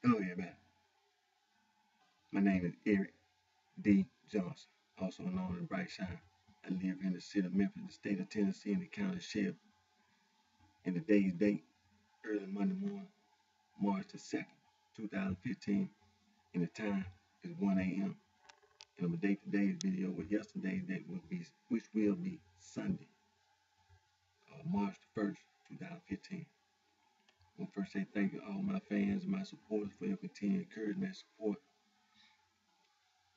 Hello, everybody. My name is Eric D. Johnson, also known as BrightShine. I live in the city of Memphis, the state of Tennessee, and the county sheriff. And today's date, early Monday morning, March the 2nd, 2015, and the time is 1 a.m. And I'm gonna date today's video with yesterday's date, which will be Sunday, March the 1st, 2015. I want to first say thank you to all my fans and my supporters for your continued encouragement and support.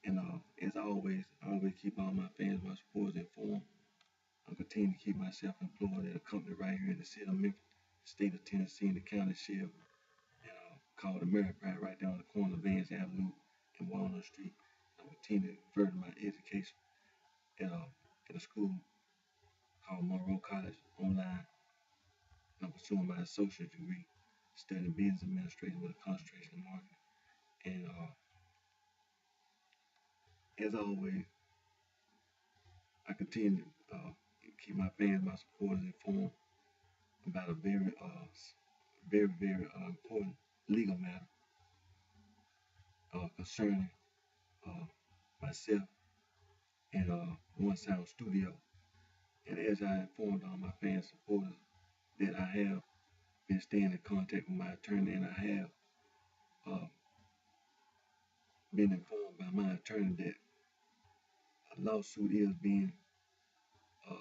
And as always, I always keep all my fans, my supporters informed. I continue to keep myself employed at a company right here in the city of Memphis, state of Tennessee, and the county sheriff, and called Ameripride right down the corner of Vance Avenue and Walnut Street. I continue to further my education at a school called Monroe College online. And I'm pursuing my associate degree, studying business administration with a concentration in marketing. And as always, I continue to keep my fans, my supporters informed about a very important legal matter concerning myself and One Sound Studio. And as I informed all my fans, supporters, that I have been staying in contact with my attorney, and I have uh, been informed by my attorney that a lawsuit is being uh,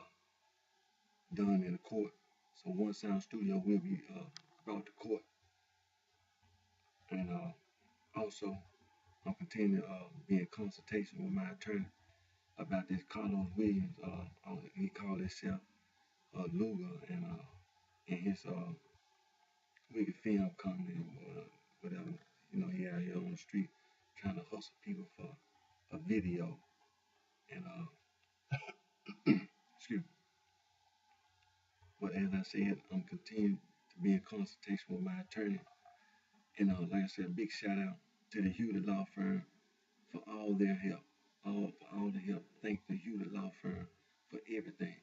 done in the court. So One Sound Studio will be brought to court. And also, I'm continuing to be in consultation with my attorney about this Carlos Williams. He called himself Luger, and his wicked film company, whatever. You know, he out here on the street trying to hustle people for a video. And excuse me. But as I said, I'm continuing to be in consultation with my attorney. And like I said, a big shout out to the Hewlett Law Firm for all their help. For all the help. Thank the Hewlett Law Firm for everything.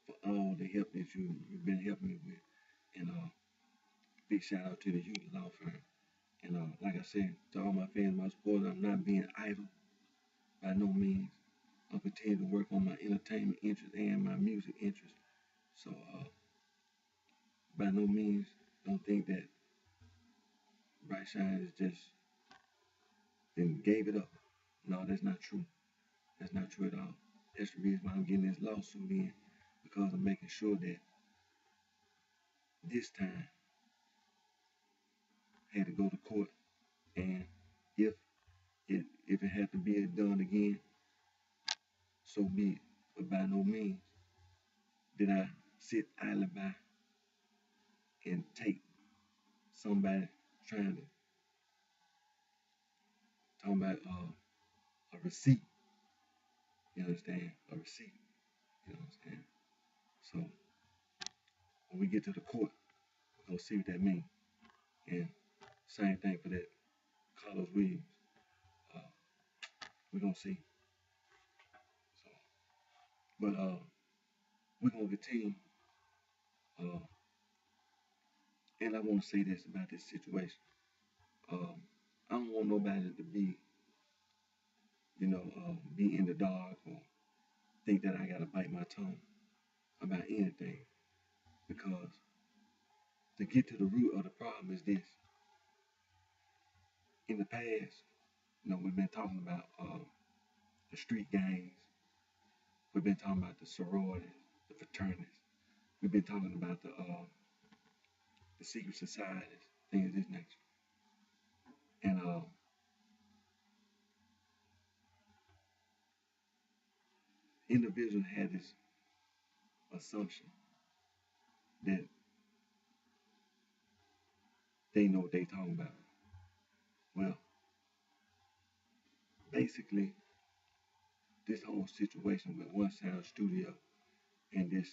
For all the help that you've been helping me with. And big shout out to the Hewlett Law Firm. And like I said, to all my fans, my supporters, I'm not being idle by no means. I'll continue to work on my entertainment interest and my music interest. So by no means don't think that BrightShine is just then gave it up. No, that's not true. That's not true at all. That's the reason why I'm getting this lawsuit in, because I'm making sure that this time I had to go to court, and if it had to be done again, so be it. But by no means did I sit idly by and take somebody trying to talk about a receipt. You understand? A receipt. You know what I'm saying? So when we get to the court, we're gonna see what that means. And same thing for that Carlos Williams. Uh, we're gonna see. So, but we're gonna continue. Uh, and I want to say this about this situation. I don't want nobody to be, be in the dark or think that I gotta bite my tongue about anything, because to get to the root of the problem is this. In the past, we've been talking about the street gangs. We've been talking about the sororities, the fraternities. We've been talking about the secret societies, things of this nature. And individuals had this assumption that they know what they talking about. Well, basically, this whole situation with One Sound Studio and this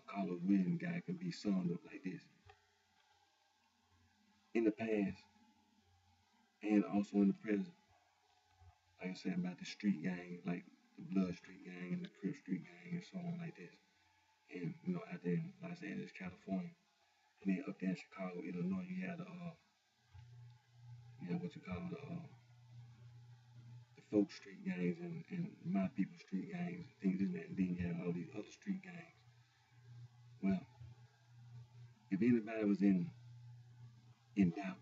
Carlos Williams guy can be summed up like this. In the past, and also in the present, like I said about the street gang, like the Blood Street Gang and the Crip Street Gang and so on like this. And out there in Los Angeles, California, and then up there in Chicago, Illinois, you had You have what you call the folk street gangs and my people street gangs, things like that. And then you have all these other street gangs. Well, if anybody was in doubt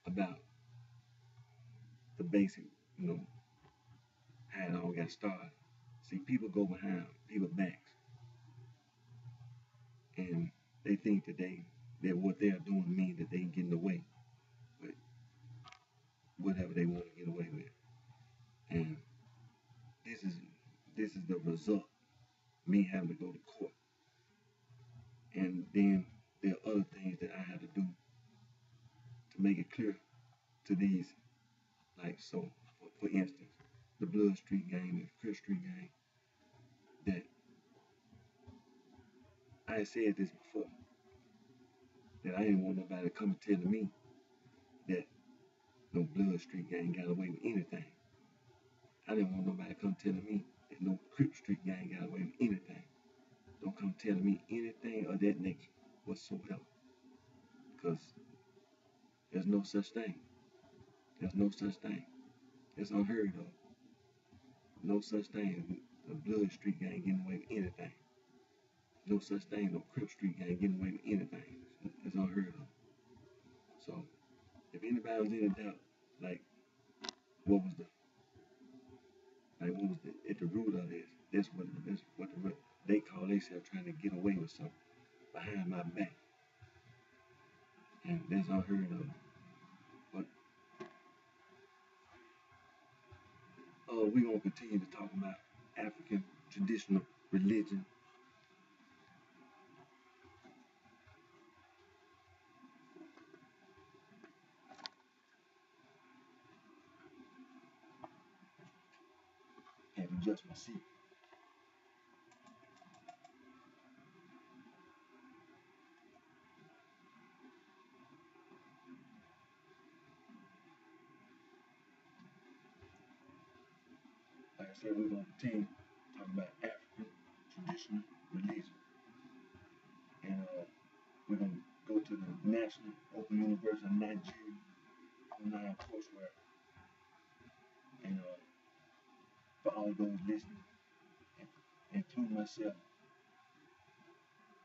about the basic, you know, how it all got started, see, people go behind people's backs and they think that what they're doing means that they can get away with whatever they want to get away with. And this is this is the result, me having to go to court. And then there are other things that I have to do to make it clear to these, like, so for instance, the Blood Street gang, the Crip Street gang, that I said this before, that I didn't want nobody to come and tell me that no Blood Street gang got away with anything. I didn't want nobody to come telling me that no Crip Street gang got away with anything. Don't come telling me anything of that nature whatsoever. Because there's no such thing. There's no such thing. It's unheard of. No such thing as the Blood Street gang getting away with anything. No such thing, no Crip Street gang getting away with anything. It's unheard of. So, if anybody was in doubt, like, what was the, at the root of this? That's what they call themselves trying to get away with something behind my back, and that's unheard of. But we're gonna continue to talk about African traditional religion. And adjust my seat. Like I said, we're gonna continue to talk about African traditional religion, and we're gonna go to the National Open University of Nigeria online courseware, and for all those listening, include myself,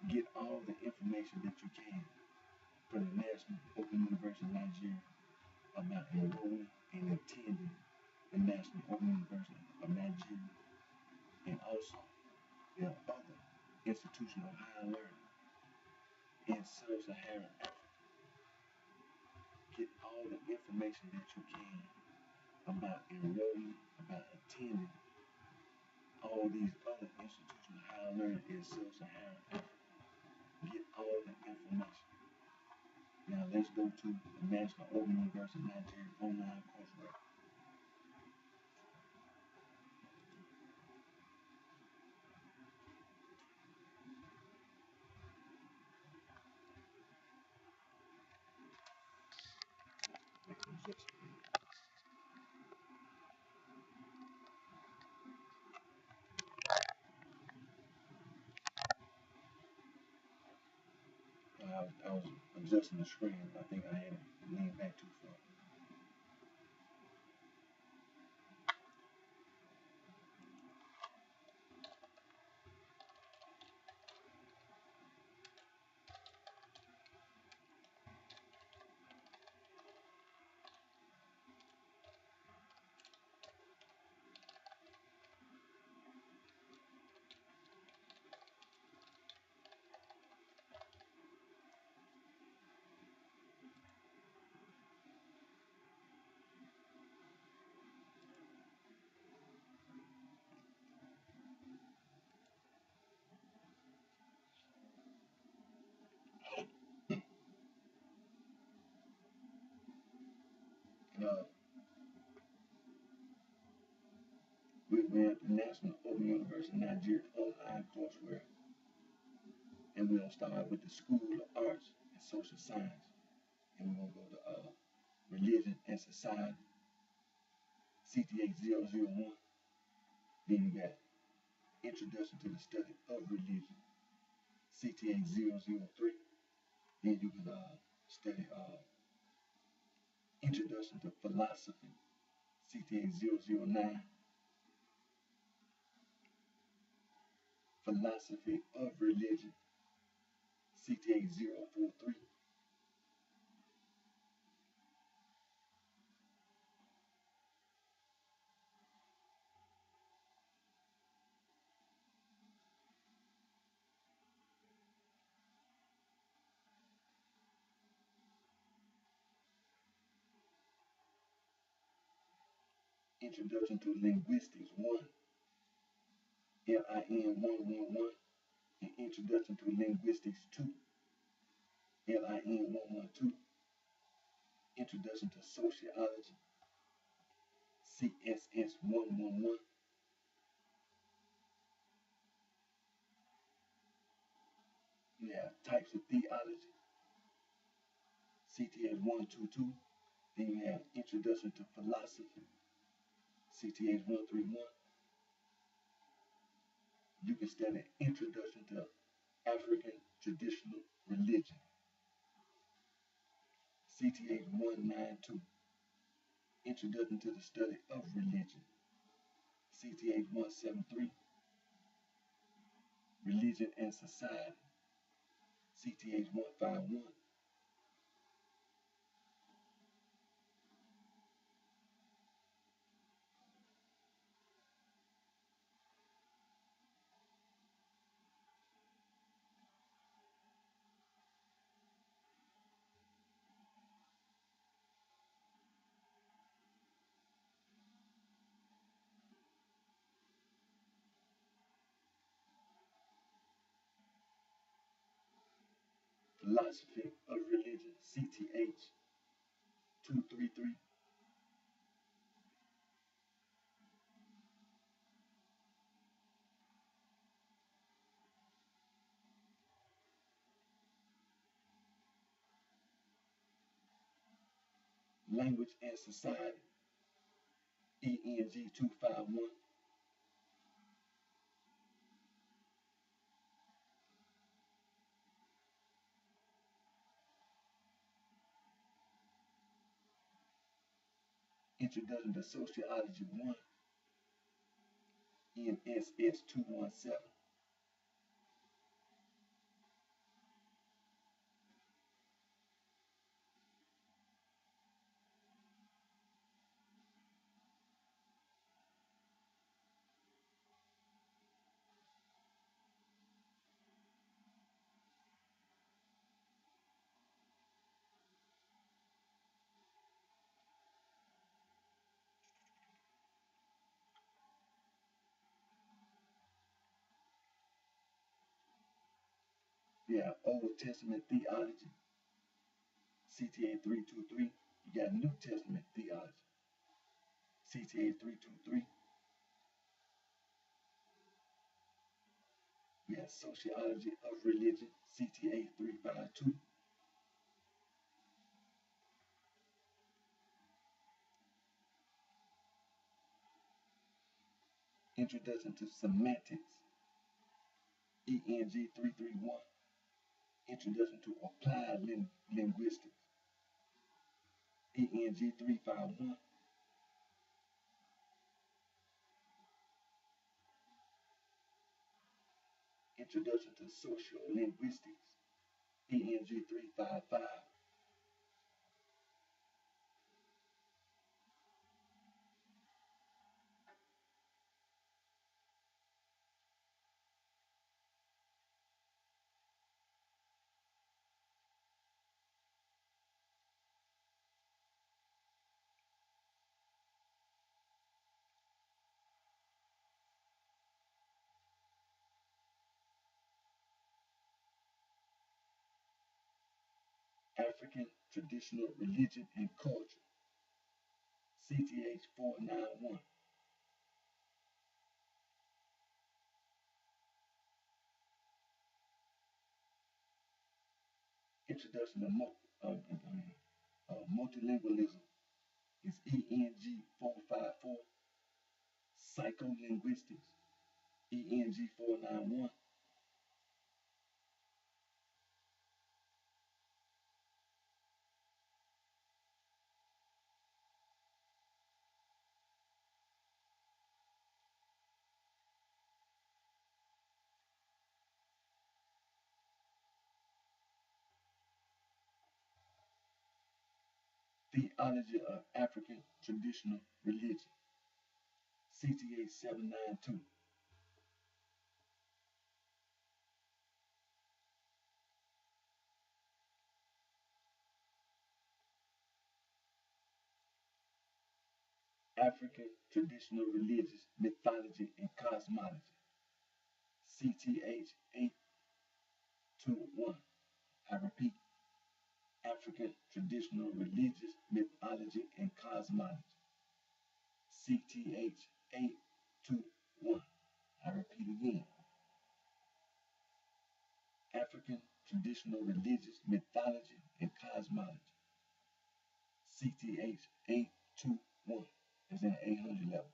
get all the information that you can from the National Open University of Nigeria about enrolling and attending the National Open University of Nigeria, and also there are other institutions of higher learning in sub-Saharan Africa. Get all the information that you can about enrolling, about attending all these other institutions of higher learning in sub-Saharan Africa. Get all the information. Now let's go to the National Open University of Nigeria online coursework. I was adjusting the screen. I think I had it leaned back too far. Uh, we're at the National Open University of Nigeria online courseware, and we're gonna start with the School of Arts and Social Science, and we're gonna go to Religion and Society, CTA 001. Then you got Introduction to the Study of Religion, CTA 003. Then you can study Introduction to Philosophy, CTA 009. Philosophy of Religion, CTA 043. Introduction to Linguistics 1, LIN 111, and Introduction to Linguistics 2, LIN 112. Introduction to Sociology, CSS 111. You have Types of Theology, CTS 122. Then you have Introduction to Philosophy, CTS 131. You can study Introduction to African Traditional Religion, CTH 192, Introduction to the Study of Religion, CTH 173, Religion and Society, CTH 151. Philosophy of Religion, CTH 233. Language and Society, ENG 251. Introduction to Sociology 1, NSS 217. You have Old Testament Theology, CTA 323. You got New Testament Theology, CTA 323. We have Sociology of Religion, CTA 352. Introduction to Semantics, ENG 331. Introduction to Applied Linguistics, ENG 351. Introduction to Sociolinguistics, ENG 355. African Traditional Religion and Culture, CTH 491. Introduction to Multilingualism is ENG 454. Psycholinguistics, ENG 491. Theology of African Traditional Religion, CTA 792. African Traditional Religious Mythology and Cosmology, CTH 821. I repeat, African Traditional Religious Mythology and Cosmology, CTH 821. I repeat again, African Traditional Religious Mythology and Cosmology, CTH 821. It's in the 800 level.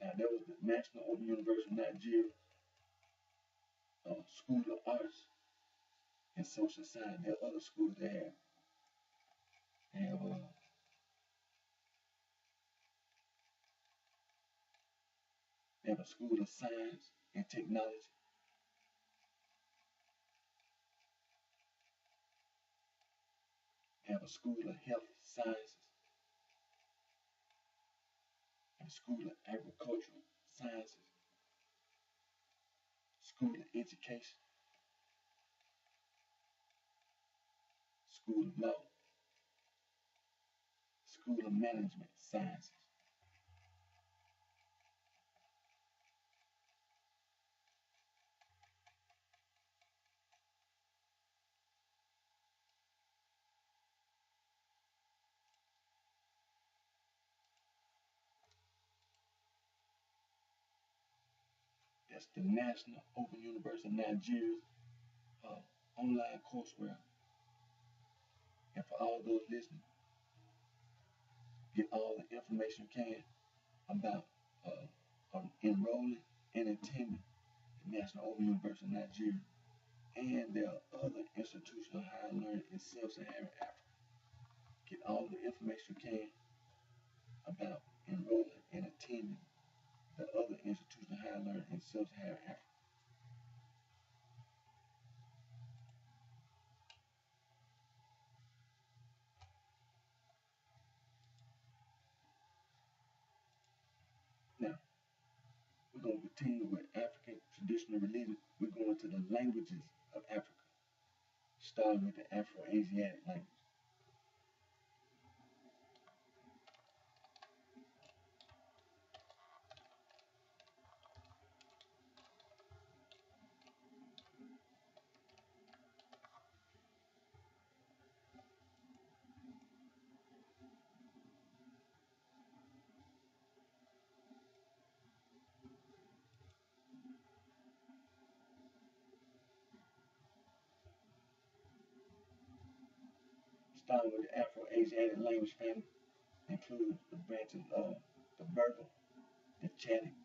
Now, that was the National Open University of Nigeria School of Arts and Social Science. There are other schools they have. They have a School of Science and Technology. They have a School of Health Sciences. A School of Agricultural Sciences. School of Education. School of Law. School of Management Sciences. That's the National Open University of Nigeria's online courseware. And for all those listening, get all the information you can about enrolling and attending the National Open University of Nigeria and their other institutional higher learning in sub-Saharan Africa. Get all the information you can about enrolling and attending the other institutional higher learning in sub-Saharan Africa. Now, we're going to continue with African traditional religion. We're going to the languages of Africa, starting with the Afro-Asiatic language. Starting with the Afro-Asiatic language family, includes the branches of the Berber, the Chadic,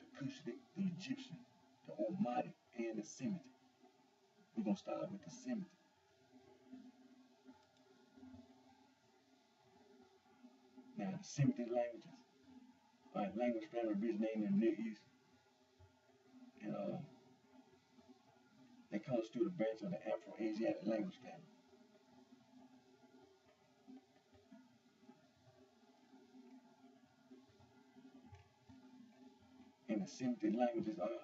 the Cushitic, the Egyptian, the Omatic, and the Semitic. We're going to start with the Semitic. Now, the Semitic languages are a language family originating in the Near East, and they constitute a branch of the Afro-Asiatic language family. And the Semitic languages are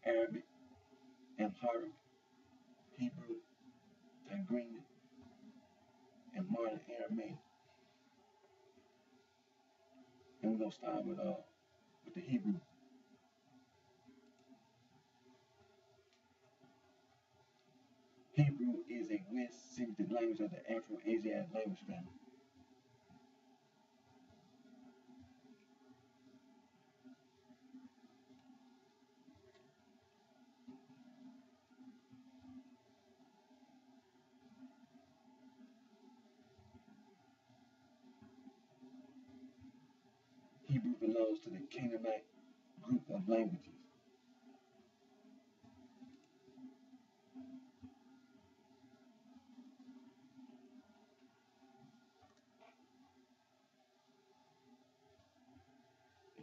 Arabic, Amharic, Hebrew, Tigrinya, and modern Aramaic. And we're going to start with the Hebrew. Hebrew is a West Semitic language of the Afro-Asiatic language family. Hebrew belongs to the Canaanite group of languages.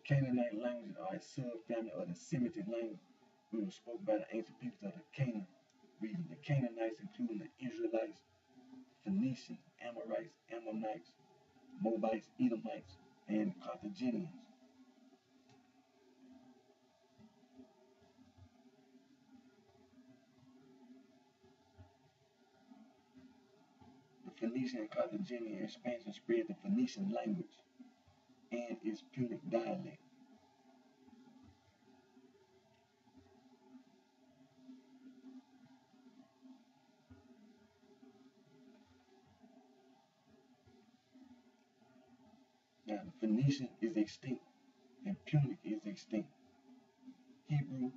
Canaanite languages are a subfamily of the Semitic language which was spoken by the ancient peoples of the Canaan region. The Canaanites, including the Israelites, Phoenicians, Amorites, Ammonites, Moabites, Edomites, and Carthaginians. The Phoenician and Carthaginian expansion spread the Phoenician language and its Punic dialect. Now, the Phoenician is extinct and Punic is extinct. Hebrew,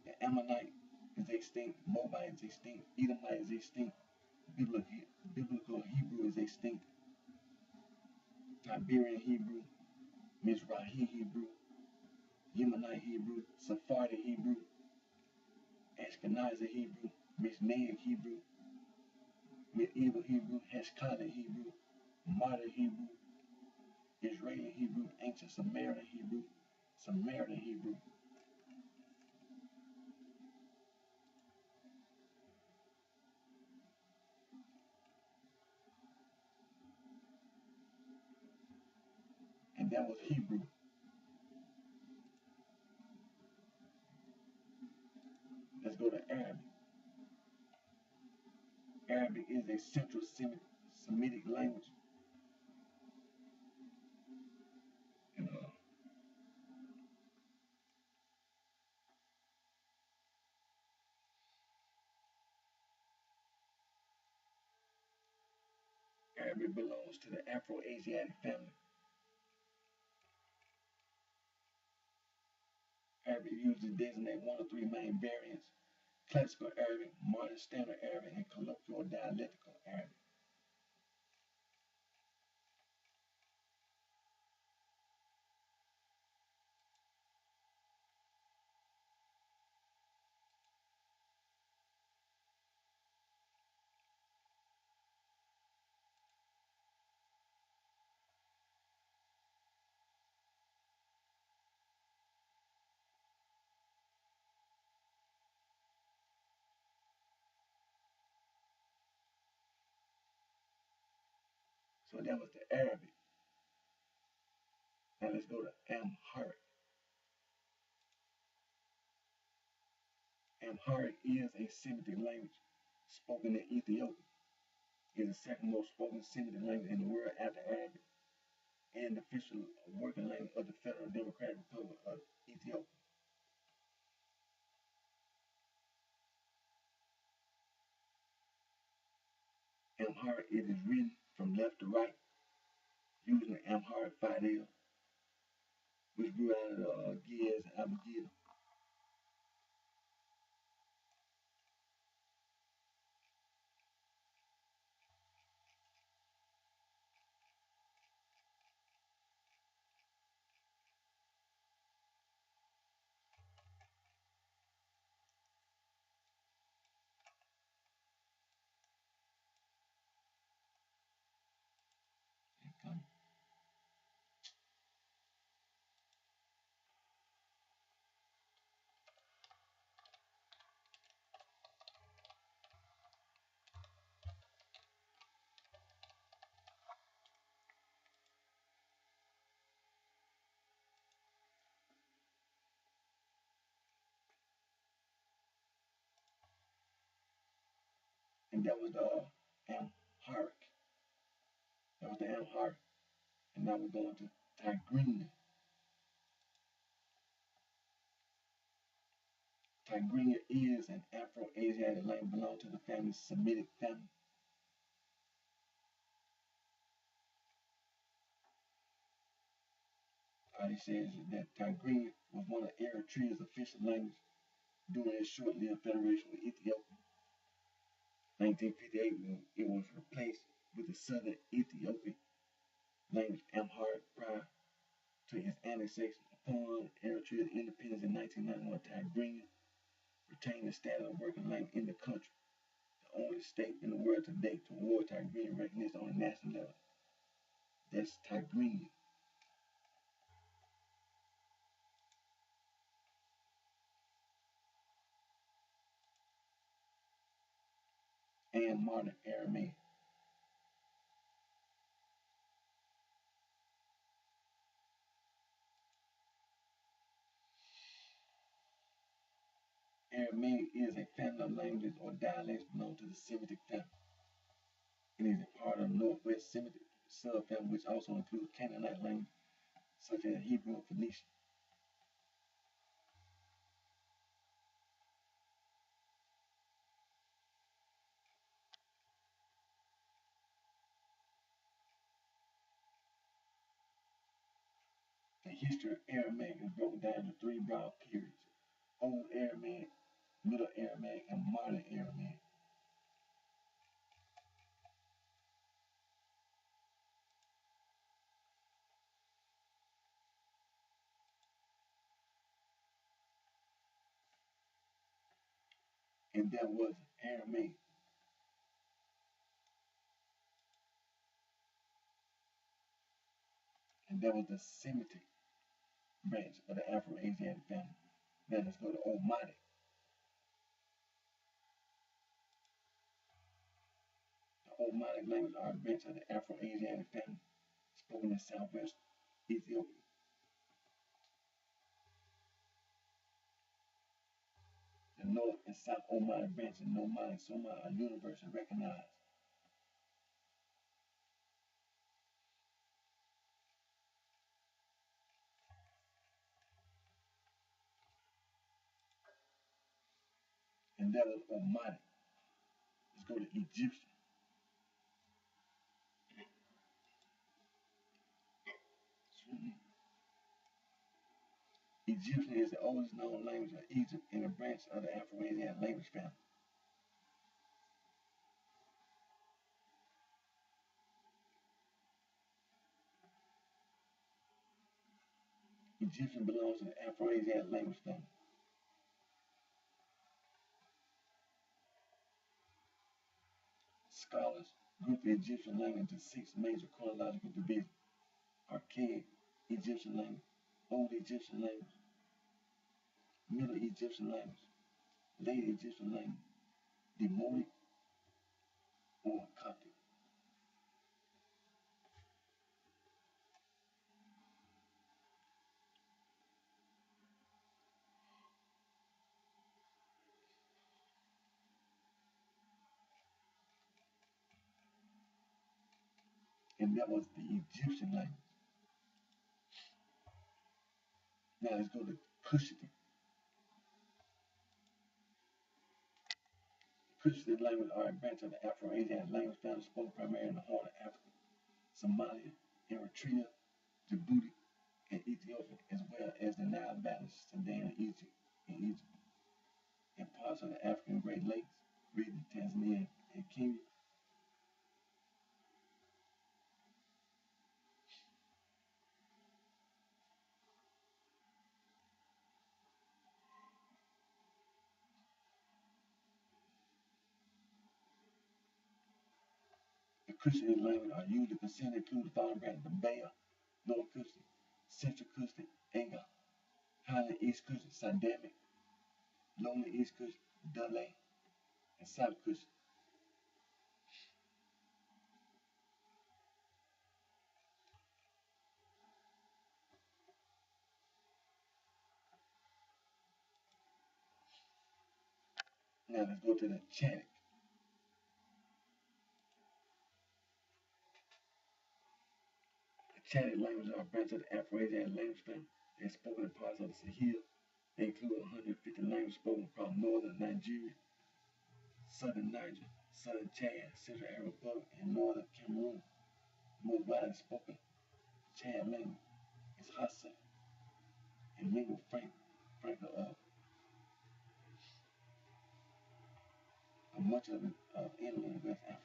the Ammonite is extinct. Moabite is extinct. Edomite is extinct. Biblical Hebrew is extinct. Iberian Hebrew, Mizrahi Hebrew, Yemenite Hebrew, Sephardic Hebrew, Ashkenazi Hebrew, Mishnaic Hebrew, Medieval Hebrew, Hashkali Hebrew, Modern Hebrew, Israeli Hebrew, Ancient Samaritan Hebrew, Samaritan Hebrew. And that was Hebrew. Let's go to Arabic. Arabic is a Central Semitic language. And, Arabic belongs to the Afro-Asiatic family. Arabic usually designate one of three main variants: Classical Arabic, Modern Standard Arabic, and Colloquial Dialectical Arabic. So that was the Arabic. Now let's go to Amharic. Amharic is a Semitic language spoken in Ethiopia. It is the second most spoken Semitic language in the world after Arabic, and the official working language of the Federal Democratic Republic of Ethiopia. Amharic, it is written from left to right using the Amharic Fidel, which grew out of the Ge'ez Abugida. And that was the Amharic. That was the Amharic. And now we're going to Tigrinya. Tigrinya is an Afro-Asiatic language belonging to the family Semitic family. It says that Tigrinya was one of Eritrea's official languages during its short-lived federation with Ethiopia. 1958, it was replaced with the Southern Ethiopian language Amharic prior to its annexation. Upon Eritrea's independence in 1991, Tigrinya retained the status of working language in the country, the only state in the world today to award Tigrinya recognition on a national level. That's Tigrinya. and modern Aramaic. Aramaic is a family of languages or dialects belonging to the Semitic family. It is a part of the Northwest Semitic subfamily, which also includes Canaanite languages such as Hebrew and Phoenician. The history of Aramaic is broken down into three broad periods: Old Aramaic, Middle Aramaic, and Modern Aramaic. And there was Aramaic, and there was the Semitic branch of the Afro-Asiatic family. Now let's go to Omatic. The Omatic languages are a branch of the Afro-Asiatic family spoken in southwest Ethiopia. The North and South Omatic branches of Nomadic Soma are universally recognized. And that was Omatic. Let's go to Egyptian. Egyptian is the oldest known language of Egypt and a branch of the Afro-Asiatic language family. Egyptian belongs to the Afro-Asiatic language family. Scholars group the Egyptian language into six major chronological divisions: Archaic Egyptian language, Old Egyptian language, Middle Egyptian language, Late Egyptian language, Demotic, or Coptic. And that was the Egyptian language. Now let's go to Cushitic. Cushitic language are a branch of the Afro-Asiatic language family spoken primarily in the Horn of Africa, Somalia, Eritrea, Djibouti, and Ethiopia, as well as the Nile Valley, Sudan, and Egypt, and parts of the African Great Lakes region, Tanzania, and Kenya. The Cushitic languages are usually considered to include the following branches: the Baya, North Cushitic, Central Cushitic, Anga, Highland East Cushitic, Sandamic, Lowland East Cushitic, Dule, and South Cushitic. Now let's go to the Chadic. The Chadic languages are a branch of the Afro-Asiatic language family. They are spoken in parts of the Sahel. They include 150 languages spoken across northern Nigeria, southern Niger, southern Chad, central African Republic, and northern Cameroon. The most widely spoken Chad language is Hausa and lingua franca of much of Inland and West Africa.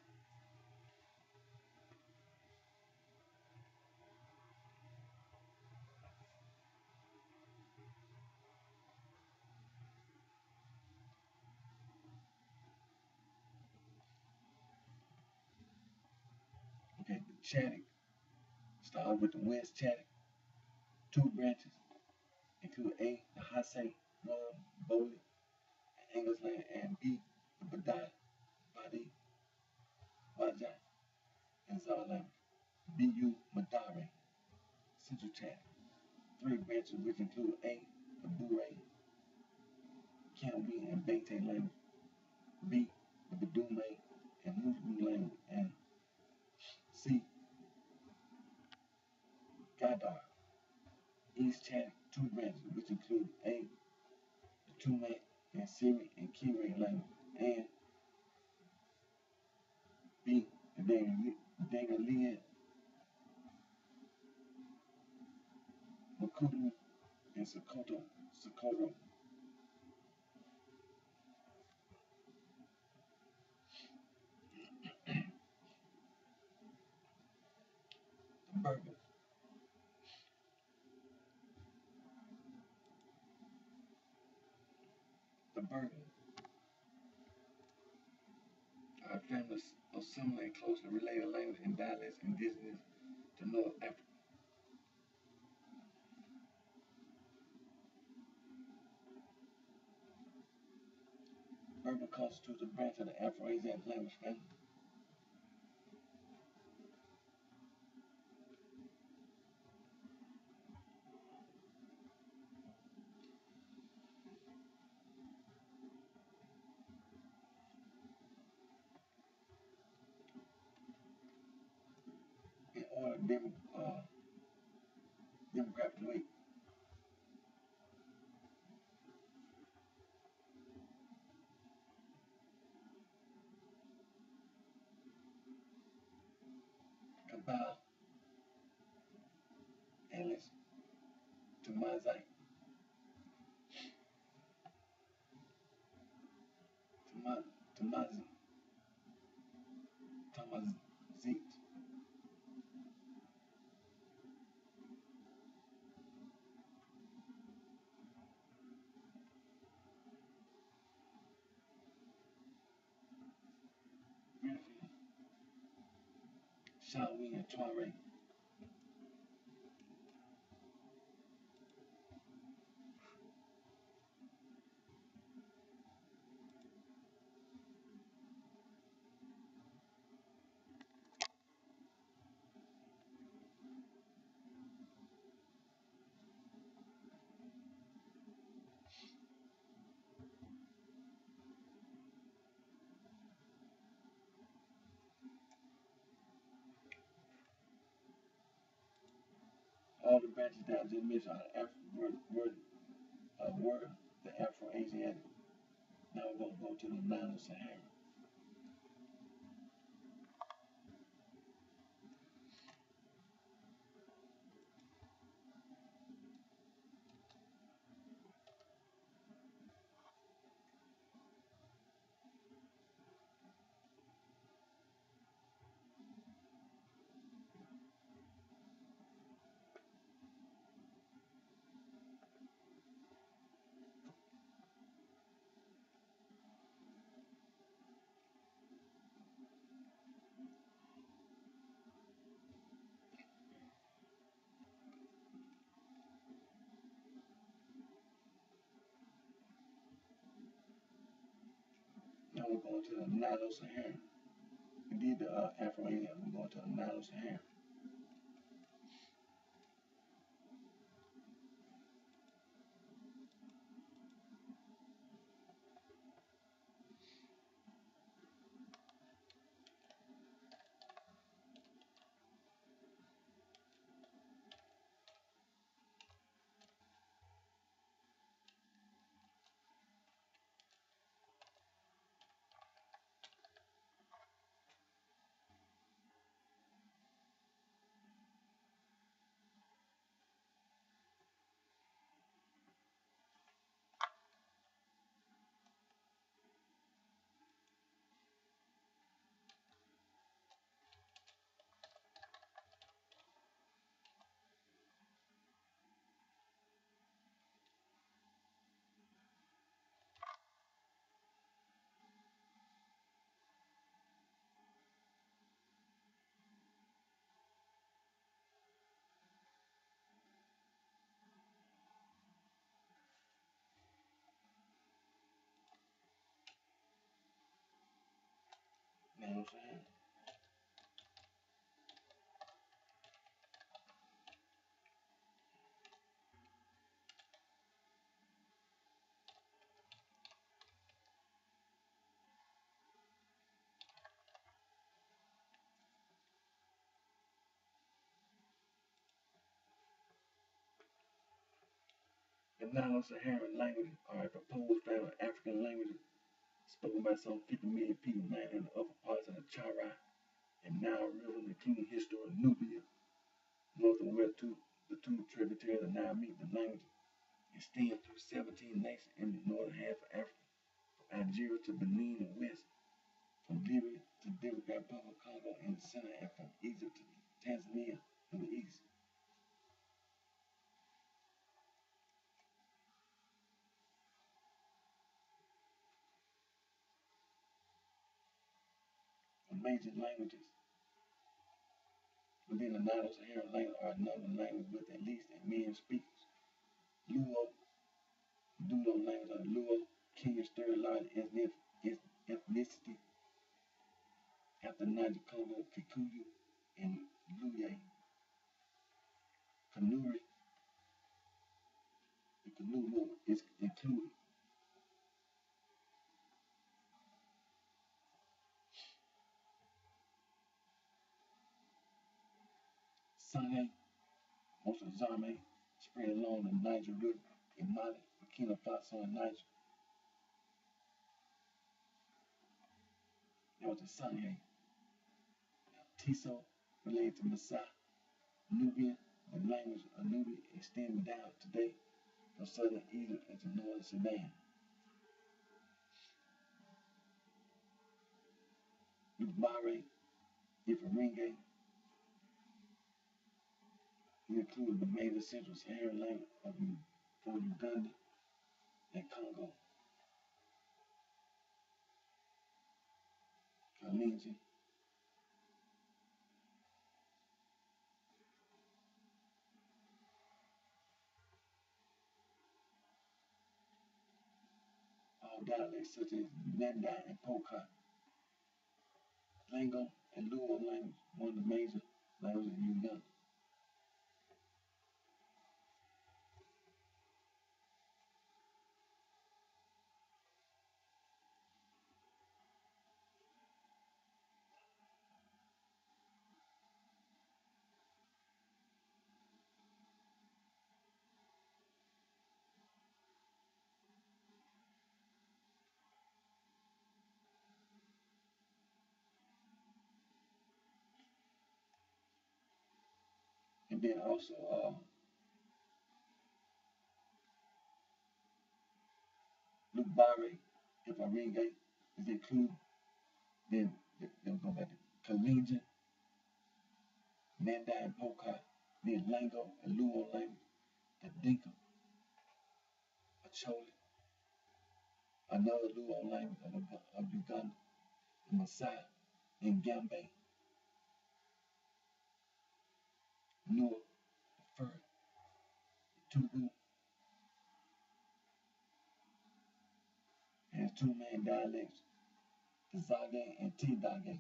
Okay, the Chadic started with the West Chadic. Two branches include A, the Hasse, Rum, Boli, and Engelsland, and B, the Badai, Badi. Baja, and Zar language. Bu Madare, Central Chat. Three branches which include A, the Bure, Kambi, and Bete language. B, the Badume and Muslim language. And C, Gadar. East Chat, two branches which include A, the Tume, and Siri and Kire language. And B, the Degalian, Makudu, and Sokoto. The Bergen. The Bergen are families of similar and closely related languages and dialects indigenous to North Africa. Berber constitutes a branch of the Afro-Asiatic language family. In order demographic weight, Kabyle, English, Tamazight, Tamazi, Tamazit, Griffin, Shawi, and Tuareg. All the branches that I just mentioned are were the Afro-Asiatic. Now we're going to go to the Nilo-Saharan. Now we're going to the Nilo-Saharan. We did the Afro-Asiatic. We're going to the Nilo-Saharan. Nilo-Saharan. The Nilo-Saharan languages are a proposed family of African languages spoken by some 50 million people, mainly in the upper parts of the Chari and Nile rivers, including historic Nubia, north and west to the two tributaries of Nile meet. The language extends through 17 nations in the northern half of Africa, from Algeria to Benin and west, from Libya to Democratic Republic of Congo in the center, and from Egypt to Tanzania in the east. The major languages within the Nilo-Saharan language are a number of languages with at least a million speakers. Luo, Dudo language of Luo, Kenya's third largest ethnicity after Niger Congo, Kikuyu, and Luye. Kanuri, the Kanuru is included. Sangay, most of Zame, spread along the Niger River in Mali, Burkina Faso, and Niger. That was the Sangay. Tiso, related to Maasai, Nubian, the language of Nubia extending down today from southern Egypt into northern Sudan. Lubare, Iferinge, include the major central Saharan language for Uganda and Congo. Kalenjin, all dialects such as Nenda and Poka, Lango and Luo language, one of the major languages in Uganda. And then also Lubare, Iferinge is included. Then they'll go back to Kalenjin, Nanda and Poka, then Lango and Luo language, the Dinka, Acholi, another Luo language of Uganda, the Maasai, and Gambe, Nuer, the Fur, the Tugu, and two main dialects, the Zage and T-Dage.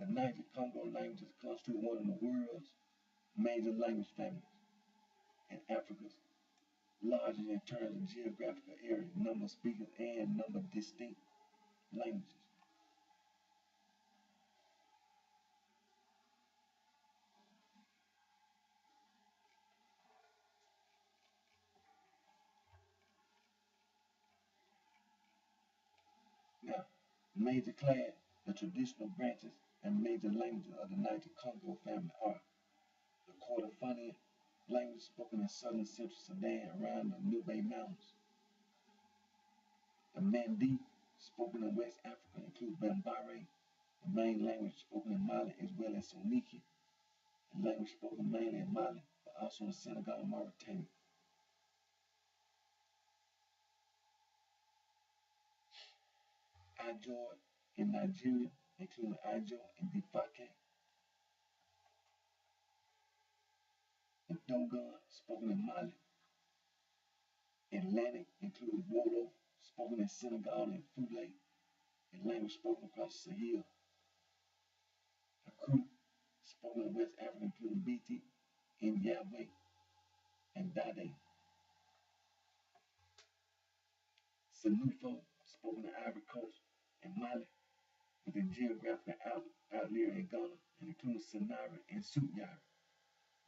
The Niger Congo languages constitute one of the world's major language families, and Africa's largest in terms of geographical area, number of speakers, and number of distinct languages. Now, major class, The traditional branches and major languages of the Niger-Congo family are the Kordofanian language spoken in southern central Sudan around the Nubay Mountains. The Mandi spoken in West Africa includes Bambara, the main language spoken in Mali, as well as Soninke, the language spoken mainly in Mali, but also in Senegal and Mauritania. Ijaw in Nigeria, including Ijaw and Difake. And Dogon, spoken in Mali. Atlantic includes Wolof, spoken in Senegal and Fule, a language spoken across the Sahel. Hakut, spoken in West Africa, including Biti, Nyabwe, and Dade. Sanufo, spoken in Ivory Coast and Mali, with a geographical outlier in Ghana, and includes Senara and Sutyara,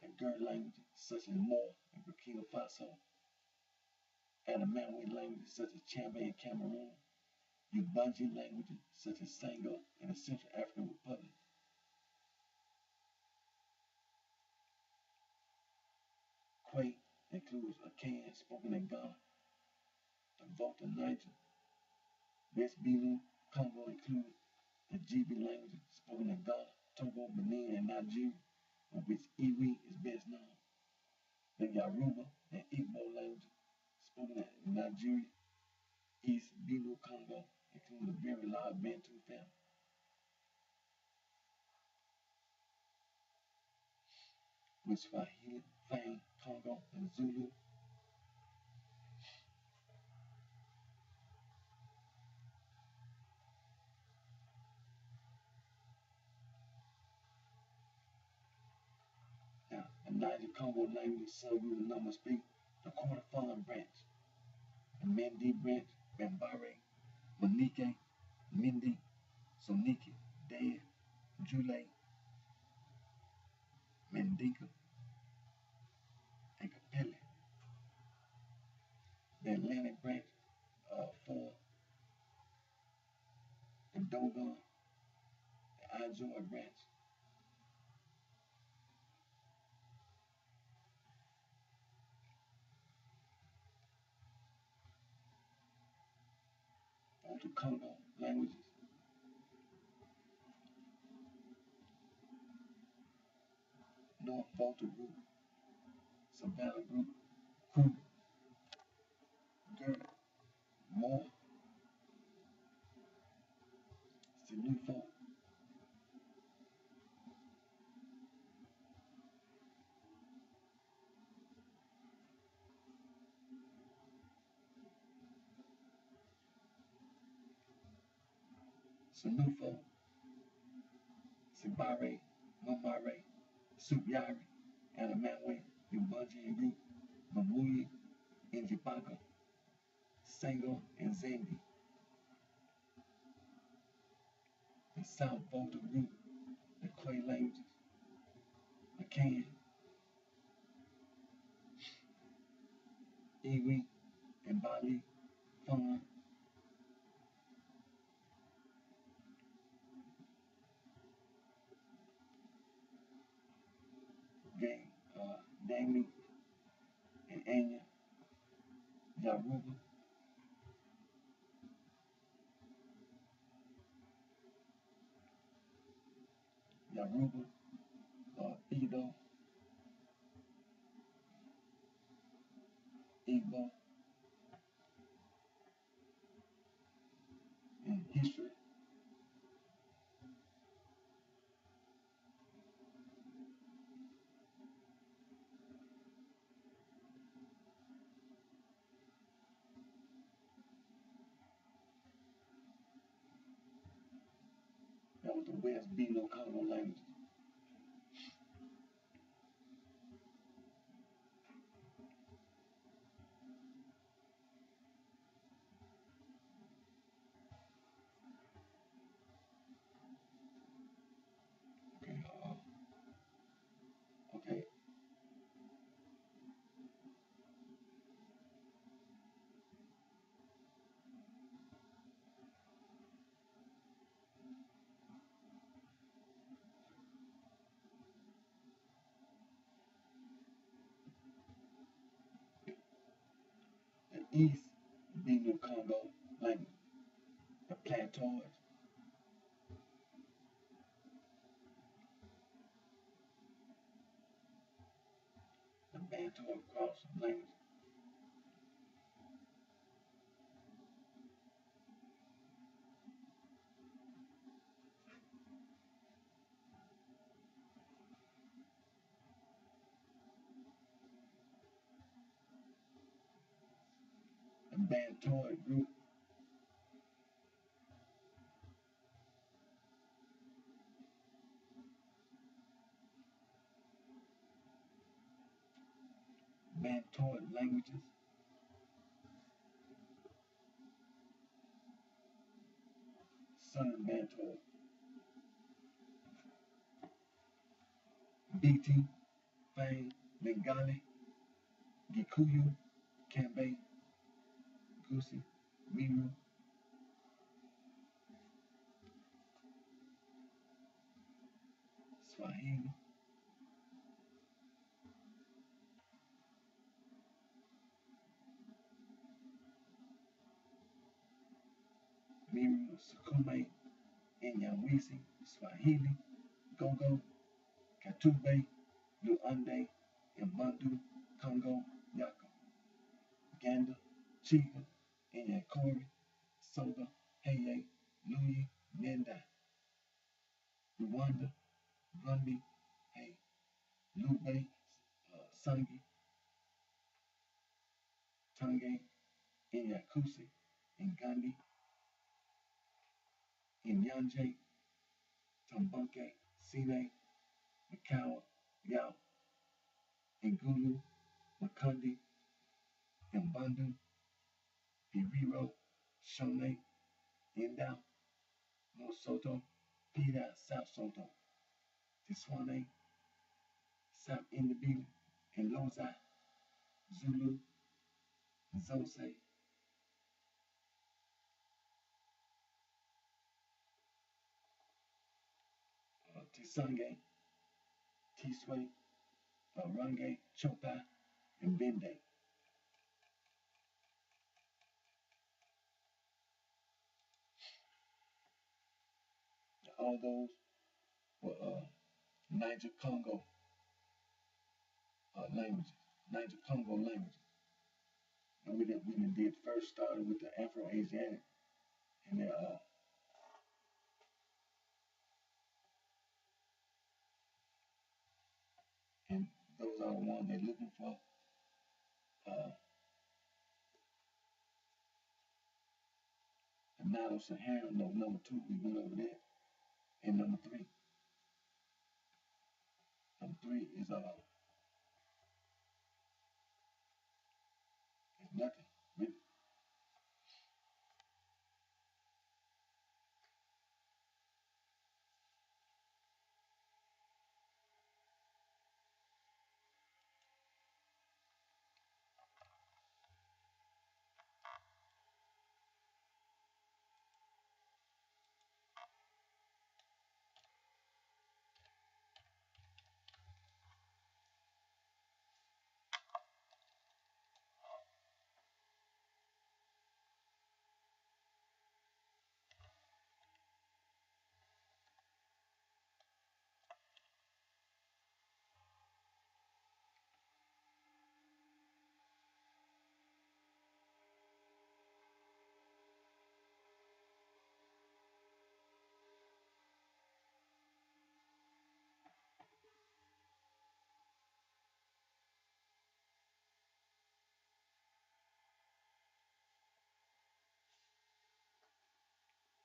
and Ger languages such as Moor and Burkina Faso, and Amawe languages such as Chamba in Cameroon, Ubangi languages such as Sango in the Central African Republic. Kwe includes Akan spoken in Ghana, the Volta Niger. West Benu, Congo includes the Jibi languages spoken in Ghana, Togo, Benin, and Nigeria, of which Iwi is best known. The Yoruba and Igbo languages spoken in Nigeria, East Benu, Congo, including the very large Bantu family. With Swahili, Fang, Congo, and Zulu. Now, the Niger-Congo language subgroup number speak the Kordofan branch, the Mandi branch, Bambara, Manike, Mindi, Soninke, Dan, Jule, Mandinka, and Capelli. The Atlantic branch for the Dogon, the Ijaw branch, both the Congo languages, North Volta group, Savannah group, Hu, Ger, Moor, Sinufo, Sinufo, Sibare, Mamare, Subyari, Anamawe, Ubangi group, Mamuyi, and Jibaka, Sango, and Zambi. The South Volta group, the Clay languages, Akan, Iwi, and Bali, Fon, Gang, Dangmi, and Anya, Yaruba, Yaruba, Edo, Igbo, and history. That was the West Beno Congo language. Okay, okay. East, the New Congo language. The Plantoids, the Bantu cross language. The Bantoid group, Bantoid languages, Southern Bantoid, BT, Fang, Bengali, Gikuyu, Kambe, Gusi, Miru, Swahili, Miru, Sukume, Enyamwisi, Swahili, Gogo, Katube, Luande, Mbandu, Congo, Yako, Ganda, Chiga, Enyakori, Soga, Heye, Luyi, Nenda, Rwanda, Rundi, Hey, Lube, Sangi, Tange, Inyakusi, Ngandi, Inyanje, Tambunke, Sine, Makawa, Yao, Ngulu, Makundi, Mbandu, Biriro, Shone, Indau, Mosoto, Pida, South Soto, Tiswane, South Indabili, and Loza, Zulu, Zose, Tisange, Tiswe, Range, Chopa, and Bende. All those were Niger Congo languages, Niger Congo languages. And we did first started with the Afro-Asiatic, and and those are the ones they're looking for. Uh, the Nilo-Saharan, no, number two, we went over there, and number three is nothing. Really.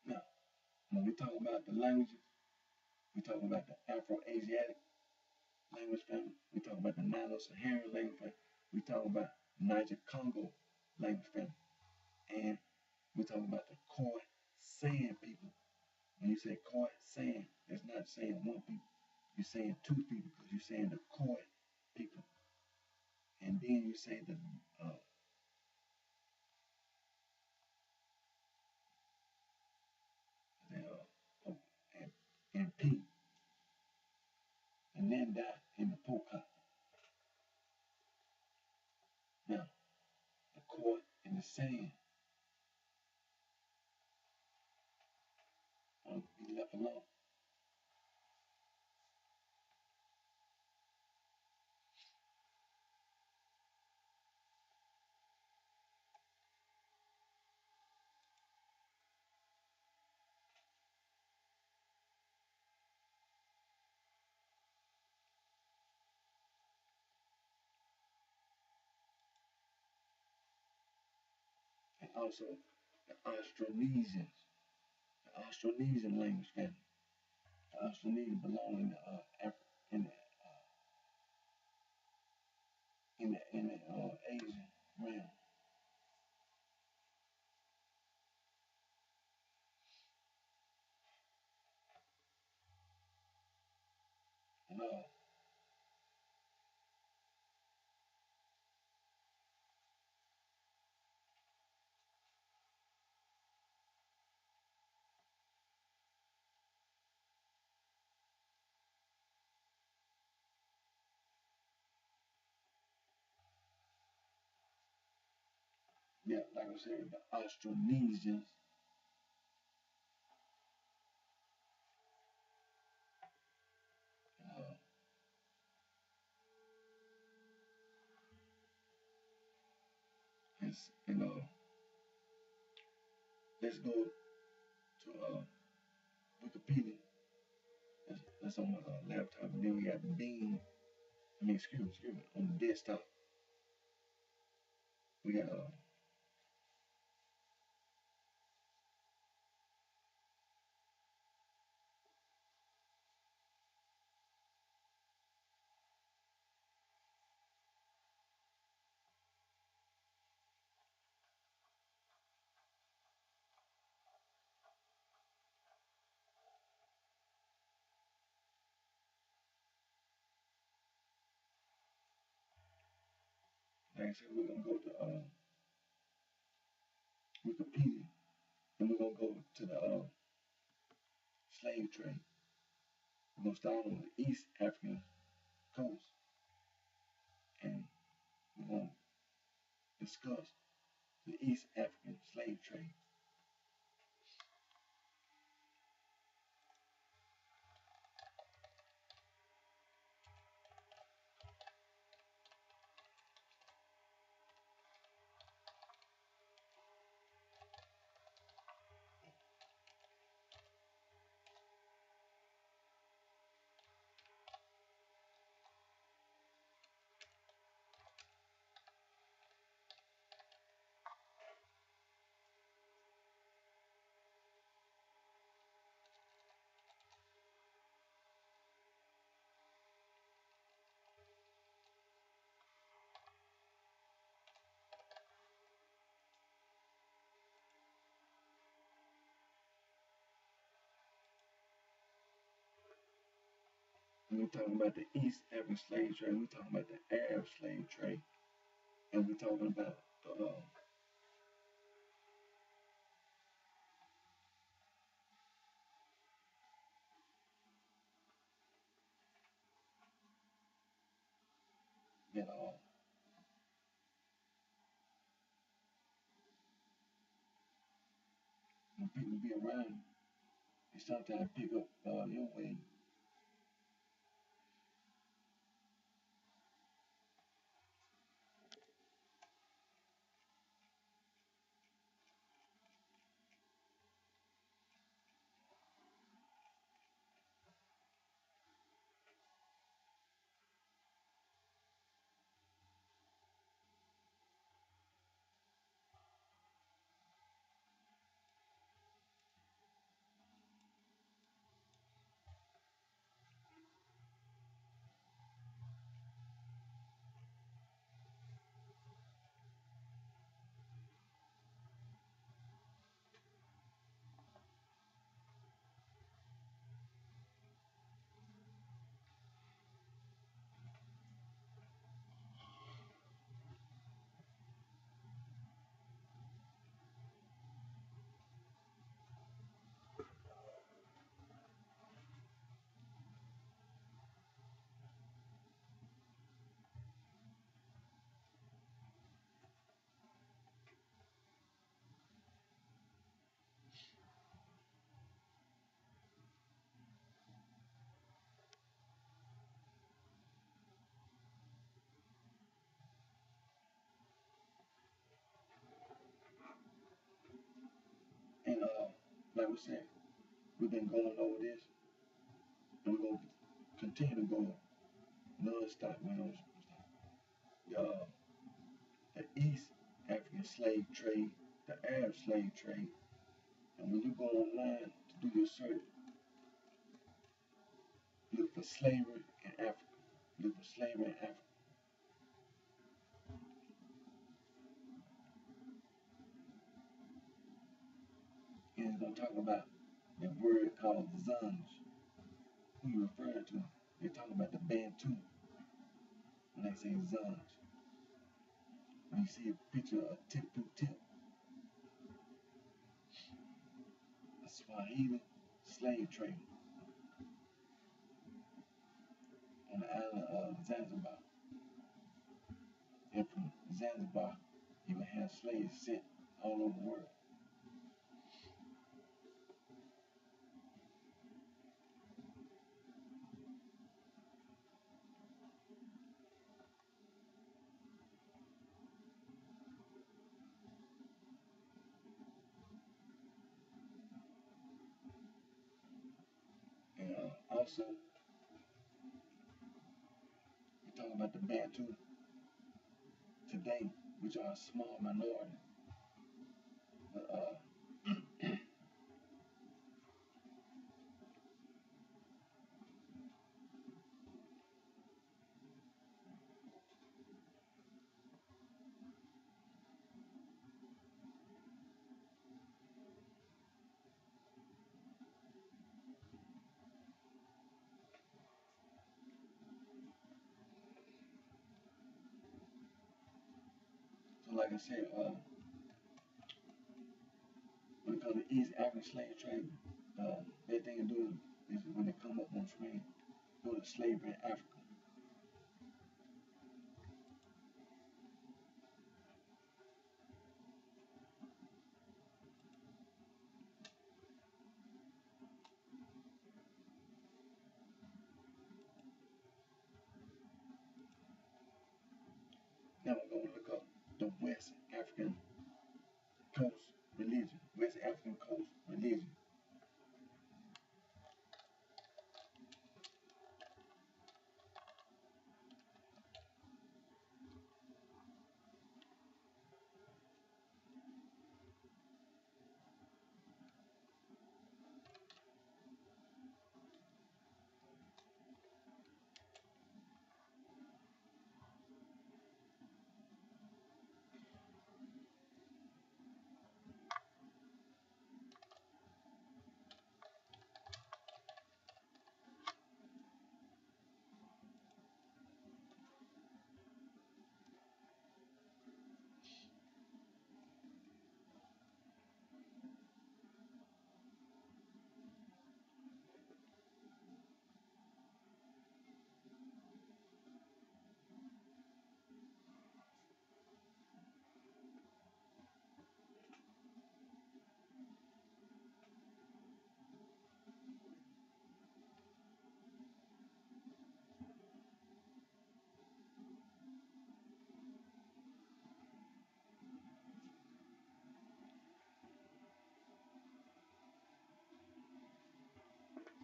Now, when we talk about the languages, we talk about the Afro-Asiatic language family. We talk about the Nilo-Saharan language family. We talk about Niger-Congo language family. And we talk about the Khoi San people. When you say Khoi San, that's not saying one people. You're saying two people because you're saying the Khoi people. And then you say oh, and P, and then that in the Poca. Now, the Khoi and the hand. I want to be left alone. And also the Austronesians, the Austronesian language family. The Austronesians belong in the in the Asian realm. And yeah, like I said, the Austronesians, uh, and let's go to Wikipedia. That's on my laptop, and then we got the Bing. I mean, excuse me, on the desktop. We got like I said, we're gonna go to Wikipedia, and we're gonna go to the slave trade. We're gonna start on the East African coast, and we're gonna discuss the East African slave trade. And we're talking about the East African slave trade. We're talking about the Arab slave trade, and we're talking about the that when people be around, they sometimes pick up your way. like we said, we've been going over this, and we're gonna continue to go non-stop. The, the East African slave trade, the Arab slave trade, and when you go online to do your search, look for slavery in Africa. Look for slavery in Africa. And it's gonna talk about the word called Zanj. Who you referring to? They're talking about the Bantu when they say Zanj. When you see a picture of tip to tip, a Swahili slave trader on the island of Zanzibar. And from Zanzibar, he would have slaves sent all over the world. And also, we talk about the Bantu today, which are a small minority. But, so like I said, when it comes to East African slave trade, their thing to do is when they come up on screen, go to slavery in Africa. Now we're going to look up the West African Coast religion. West African Coast religion.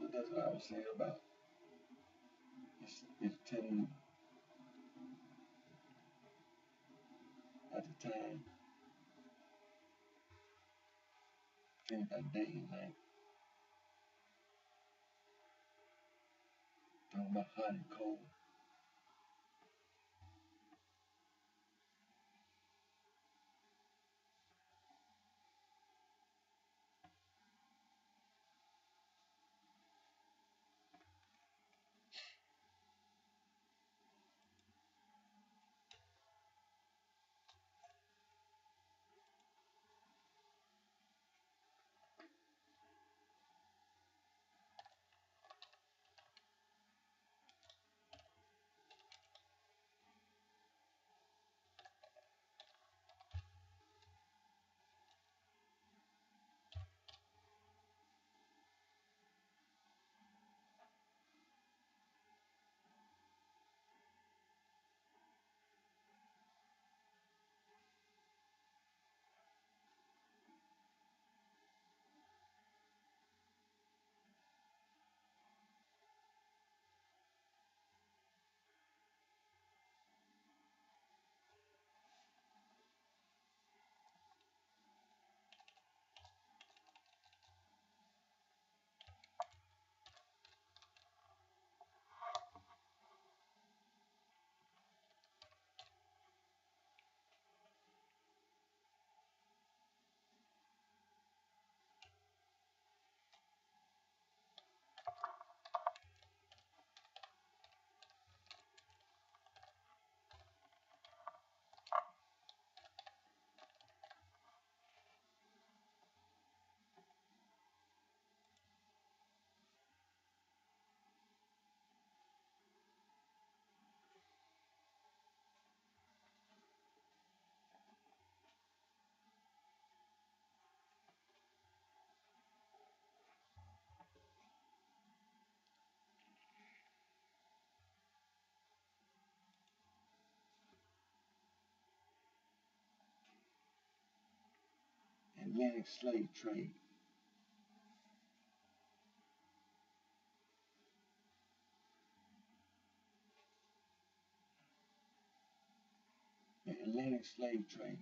So that's what I was saying about it's telling you at the time, things like day and night, talking about hot and cold. Atlantic slave trade. The Atlantic slave trade.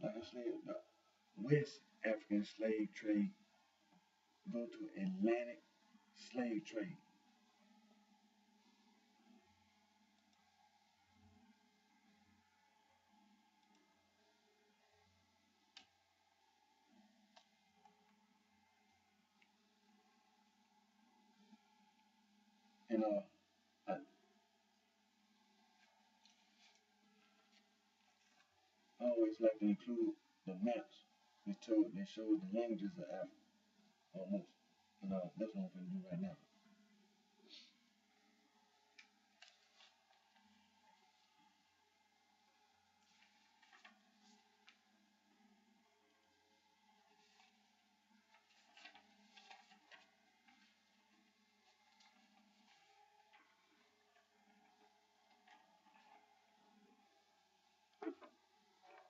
Like I said, the West African slave trade go to Atlantic slave trade. And I always like to include the maps that show the languages of Africa almost. And that's what I'm going to do right now.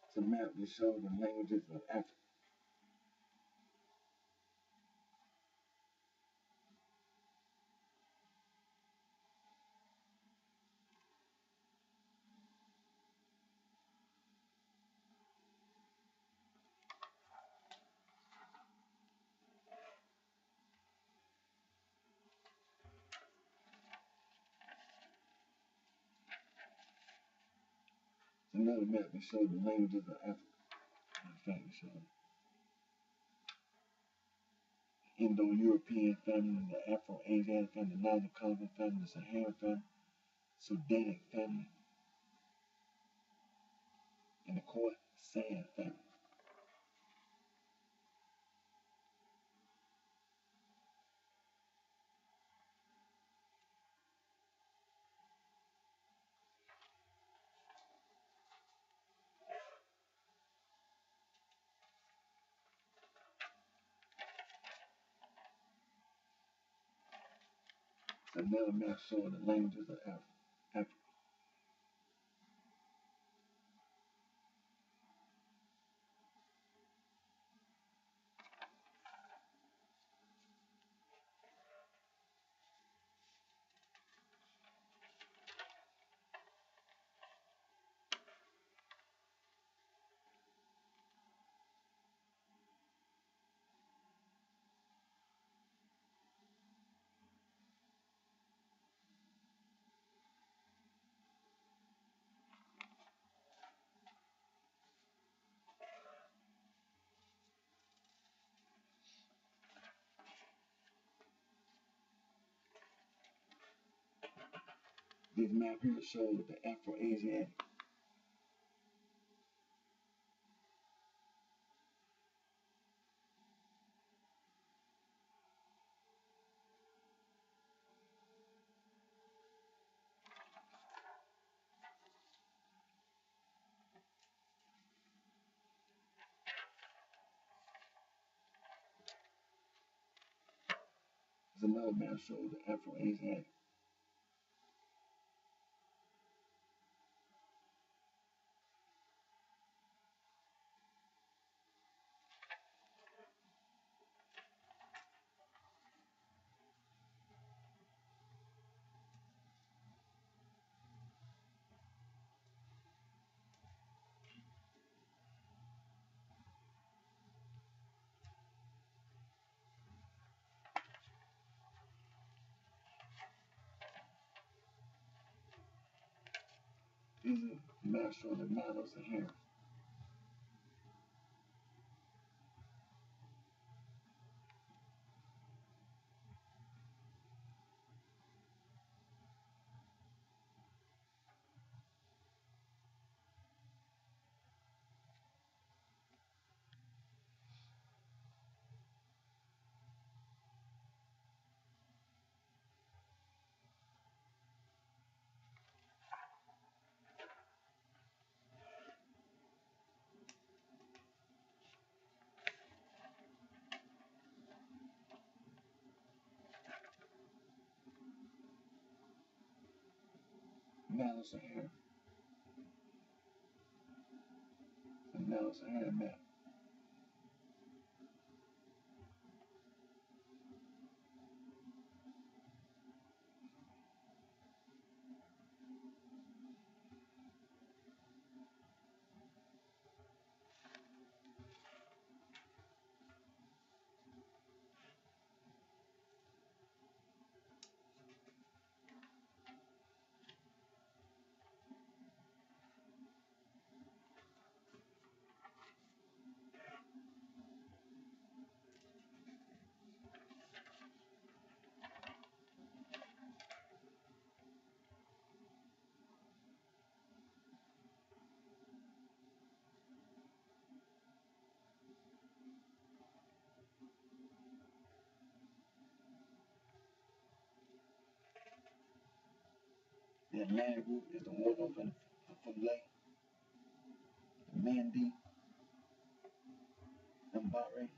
It's a map that shows the languages of Africa. It's another map that shows the languages of Africa. In fact, it shows Indo-European family, the Afro-Asiatic family, the Northern Caucasus family, the Saharan family, Sudanic family, and the Khoisan family. It's another map showing the languages of Africa. This map here shows the Afro-Asiatic. There's another map showing the Afro-Asiatic. These are maps showing the Nilo-Sahara. Nilo-Sahara. The Nilo-Sahara map. The Atlantic route is the one over from Lake, the Mandi, and Bahrain.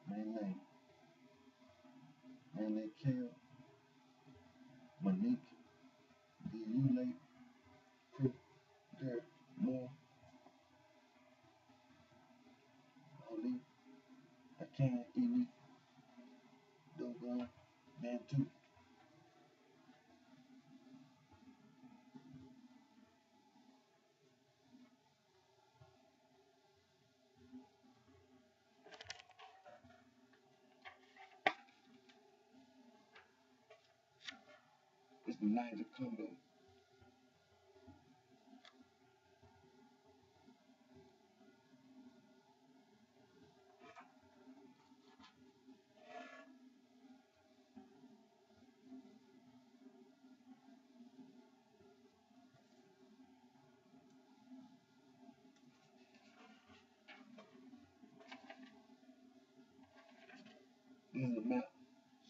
Mainland. Mainland Kill, Monique, D.U. Lake, Crook, Dirt, Moore, Ali, Akan, Erie, Dogon, Bantu. It's the Niger Congo. This is a map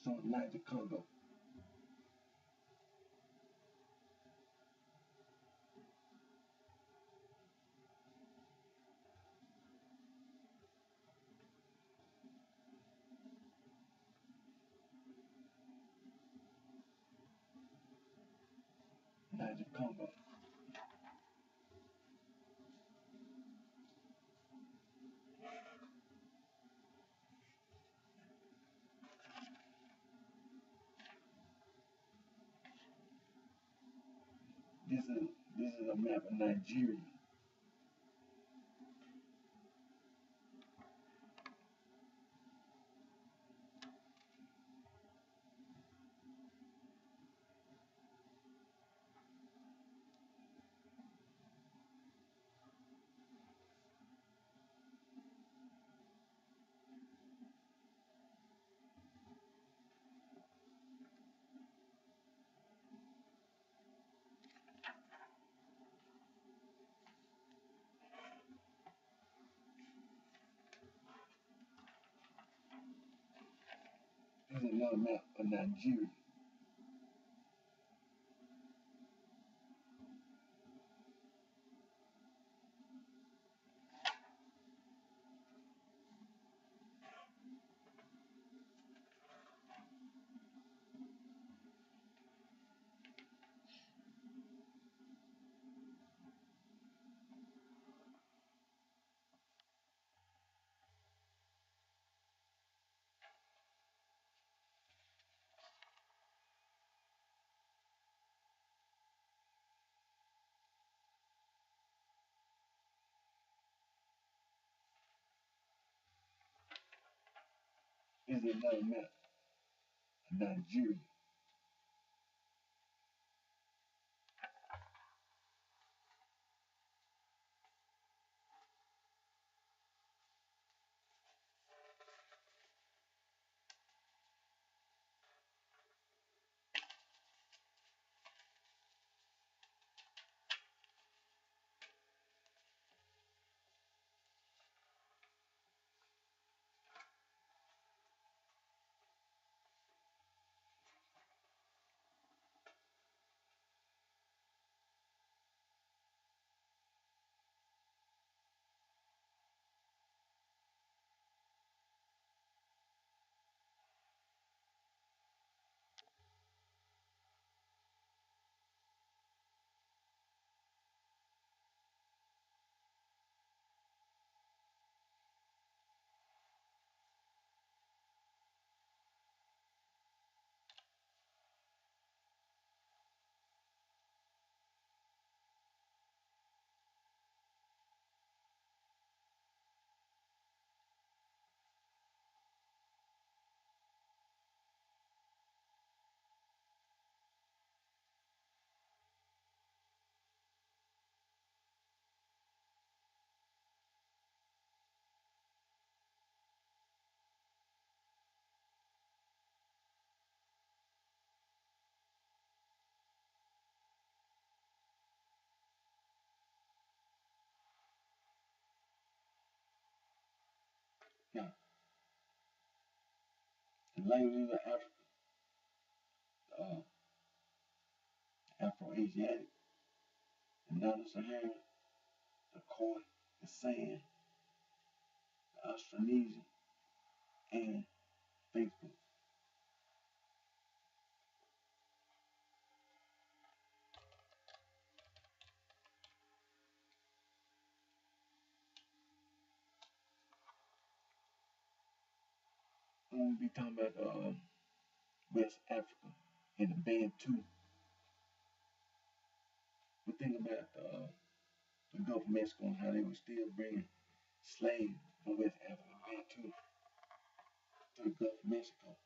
showing Niger Congo. Niger Congo. This is a map of Nigeria. This is another map of Nigeria. is another map of Nigeria. Now, the languages of Africa, Afro-Asiatic, the Nilo-Saharan, the Khoi, the San, the Austronesian, and Facebook. When we be talking about West Africa and the Bantu, we think about the Gulf of Mexico and how they were still bringing slaves from West Africa, Bantu, to the Gulf of Mexico.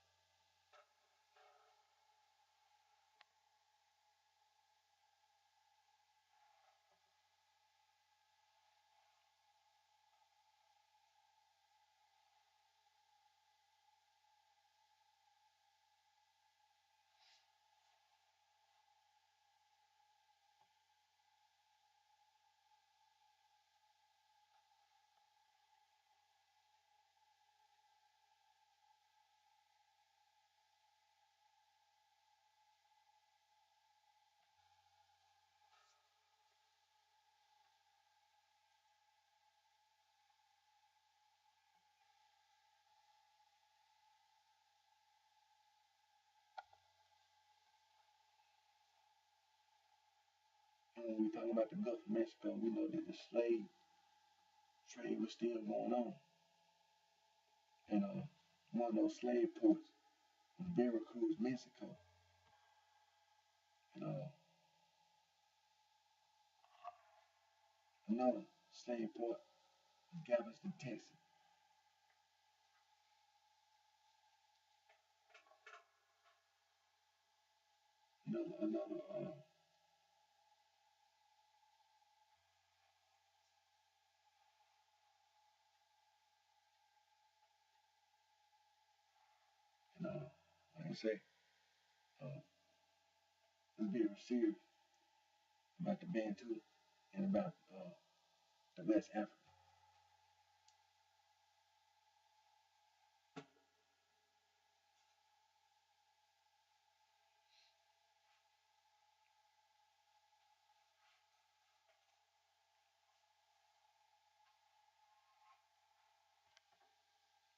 And when we talk about the Gulf of Mexico, we know that the slave trade was still going on. And one of those slave ports was Veracruz, Mexico. And another slave port was Galveston, Texas. Another and like I say, uh, I'm very serious about the Bantu and about the West Africa.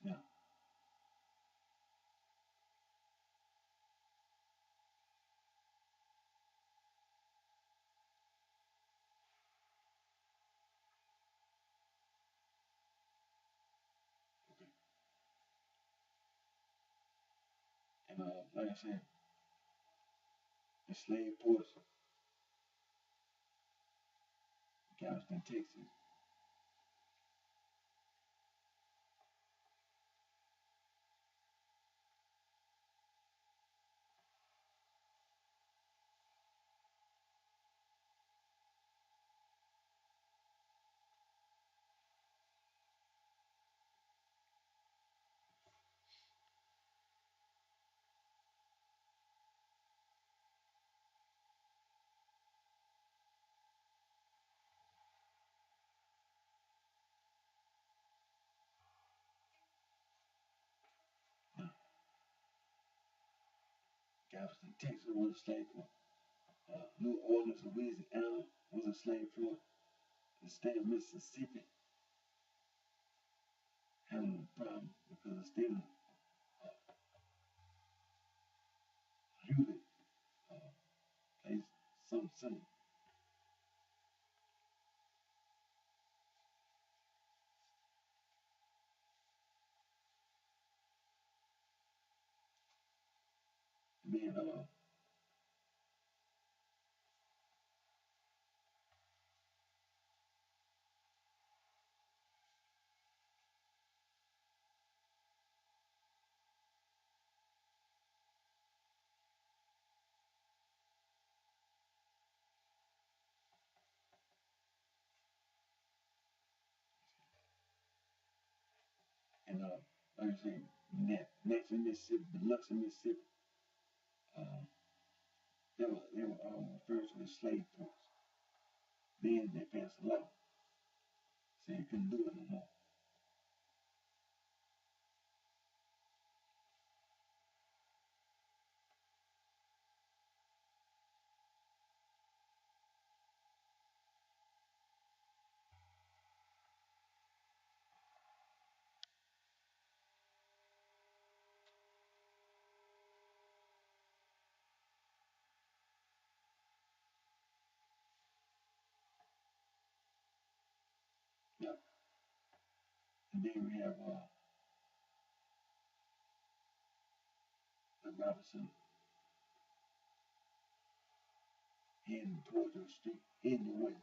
Now, okay, and like I said, the slave ports, Galveston, Texas, Galveston, Texas was a slave port. New Orleans, Louisiana was a slave port. The state of Mississippi having a problem because the state of Hewlett plays some similar. Being and like I say, next in Mississippi, Biloxi, Mississippi, uh, they were referred to as slave ports. Then they passed a law saying you couldn't do it no more. Yeah. And then we have the Robinson heading towards the street, heading away.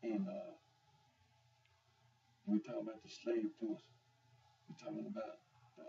And we're talking about the slave force. We're talking about the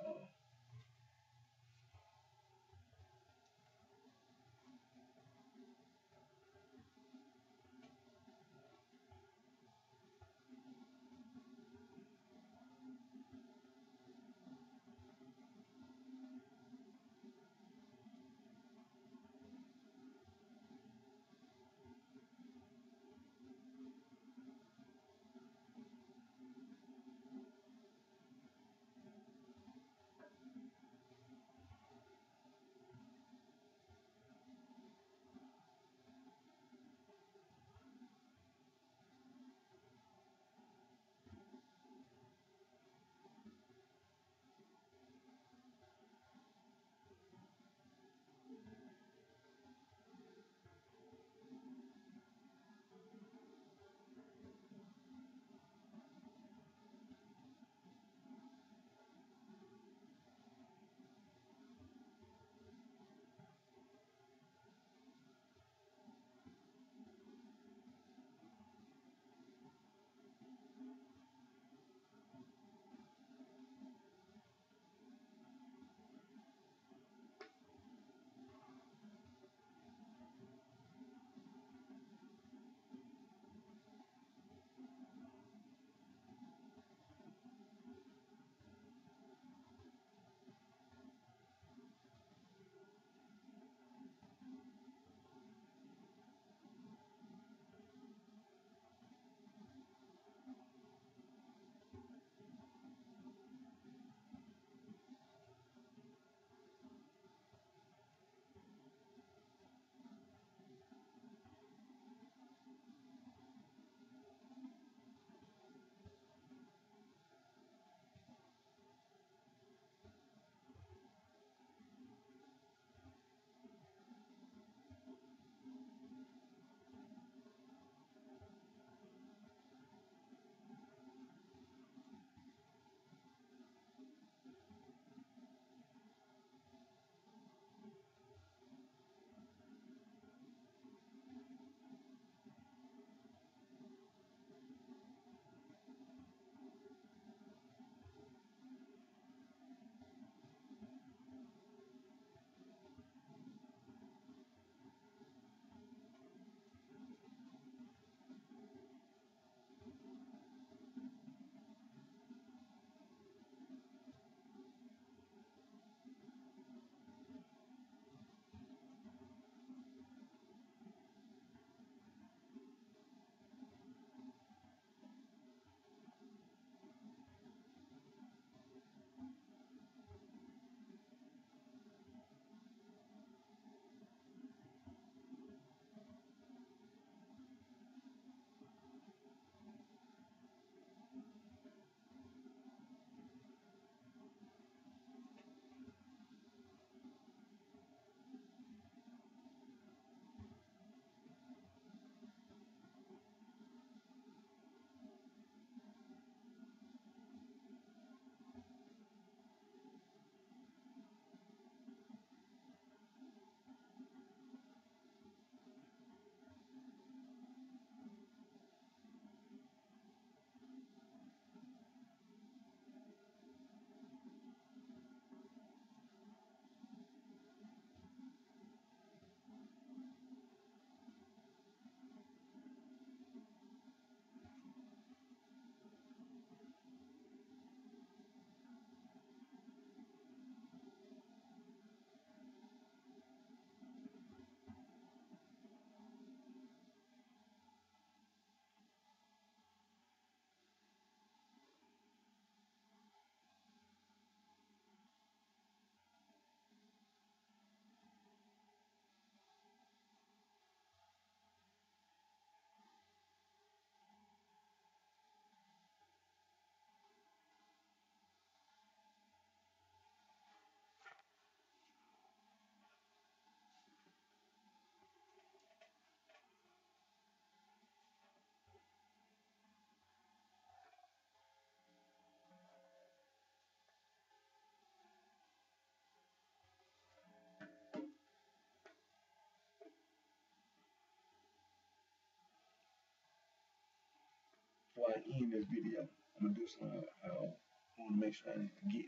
before I end this video, I'm gonna do something I want to make sure I didn't forget.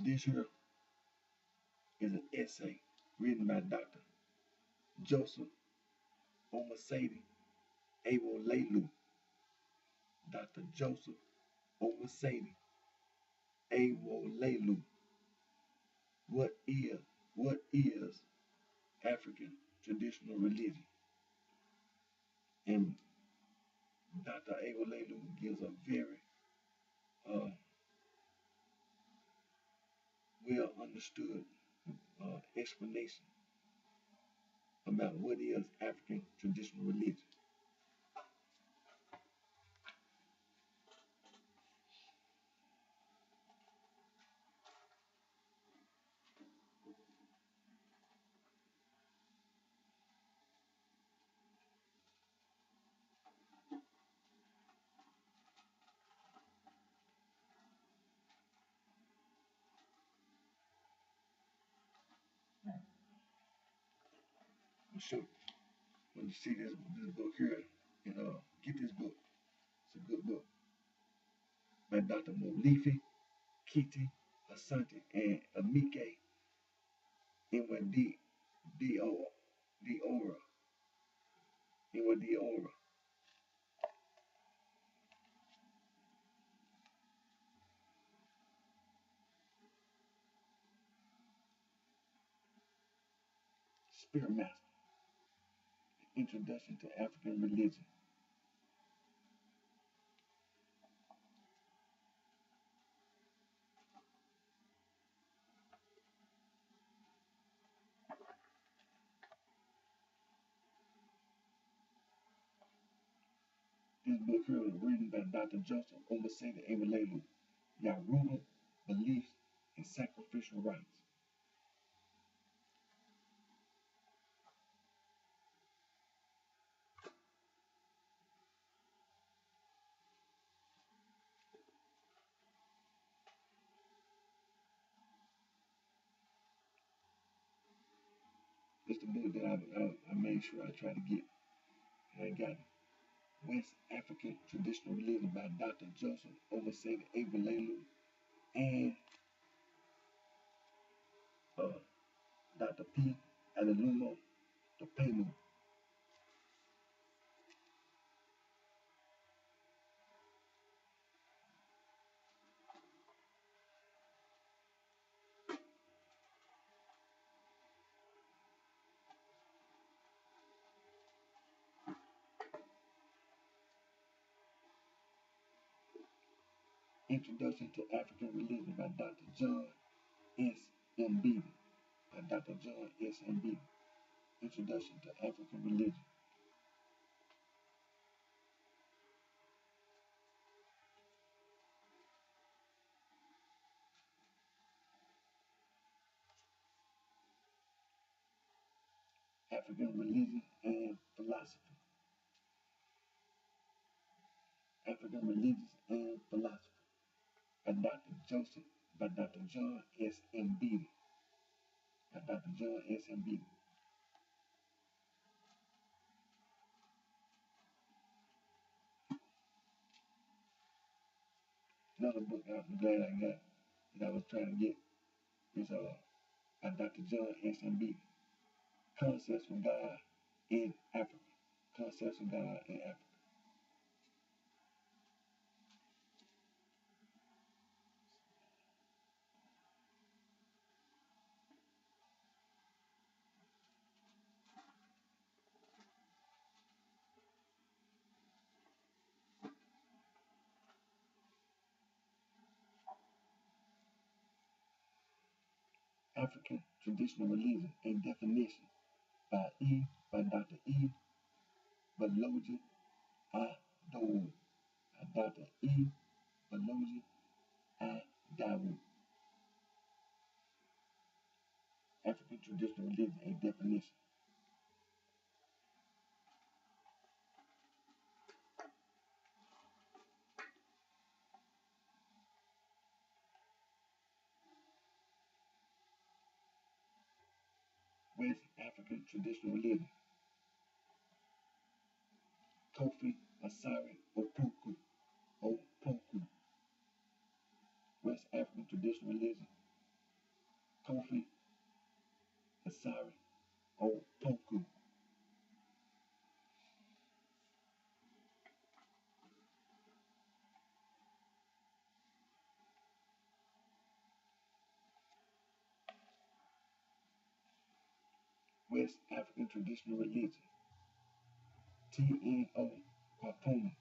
This here is an essay written by Dr. Joseph Omasadi Awolelu. Dr. Joseph Omasadi Awolelu. What is African traditional religion? And Dr. Awolelu gives a very uh, well understood explanation about what is African traditional religion. So when you see this book here, get this book. It's a good book by Dr. Molefi Kiti Asante and Amike Inwadi Diora. Inwadiora. Spirit Master. Introduction to African Religion. This book here is written by Dr. Joseph Omasadi Awolelu. Yaruba Beliefs and Sacrificial Rites. It's the book that I made sure I try to get. And I got it. West African Traditional Religion by Dr. Joseph Omasadi Awolelu and Dr. P. Alalumo Topenu. Introduction to African Religion by Dr. John S. M. Beatty. By Dr. John S. M. Beatty. Introduction to African Religion. African Religion and Philosophy. African Religions and Philosophy by Dr. John S. M. Beatty. By Dr. John S. M. Beatty. another book I'm glad I got that I was trying to get is by Dr. John S.M.B. Concepts from God in Africa. Concepts of God in Africa. African Traditional Religion, a Definition by Dr. E. Baloji Adowu. Dr. E. Baloji Adowu. African Traditional Religion, a Definition. West African Traditional Religion. Kofi Asari Opoku. Opoku. West African Traditional Religion. Kofi Asari Opoku. West African Traditional Religion. T.N.O. Kwapuni.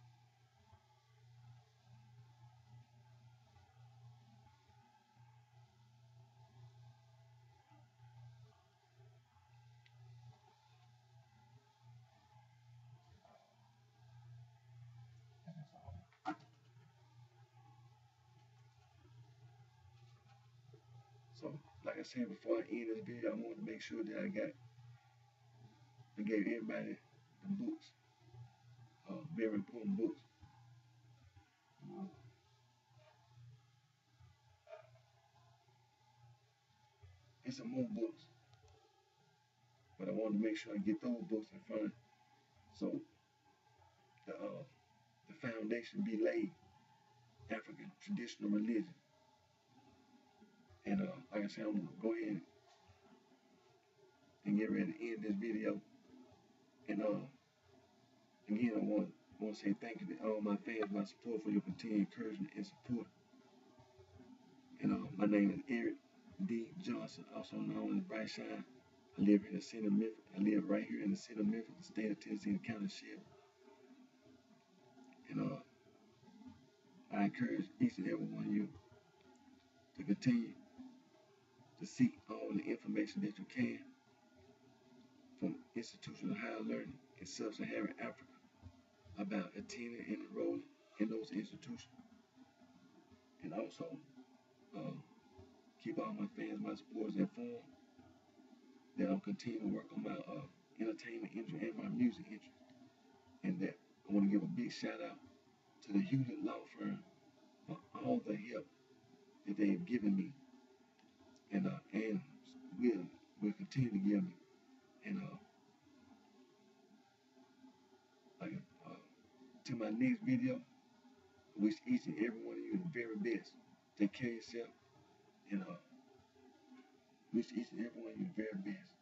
So, like I said before I end this video, I want to make sure that I gave everybody the books, very important books. It's some more books, but I want to make sure I get those books in front, so the foundation be laid. African Traditional Religion, and like I said, I'm gonna go ahead and get ready to end this video. And again, I want to say thank you to all my fans, my support, for your continued encouragement and support. And my name is Eric D. Johnson, also known as BrightShine. I live in the city of Memphis. I live right here in the city of Memphis, the state of Tennessee, the county sheriff. And I encourage each and every one of you to continue to seek all the information that you can from institutions of higher learning in sub-Saharan Africa about attending and enrolling in those institutions. And also keep all my fans, my supporters informed that I'm continuing to work on my entertainment interest and my music interest. And that I want to give a big shout out to the Hewlett Law Firm for all the help that they've given me, and will continue to give me. And like to my next video, I wish each and every one of you the very best. Take care of yourself, and wish each and every one of you the very best.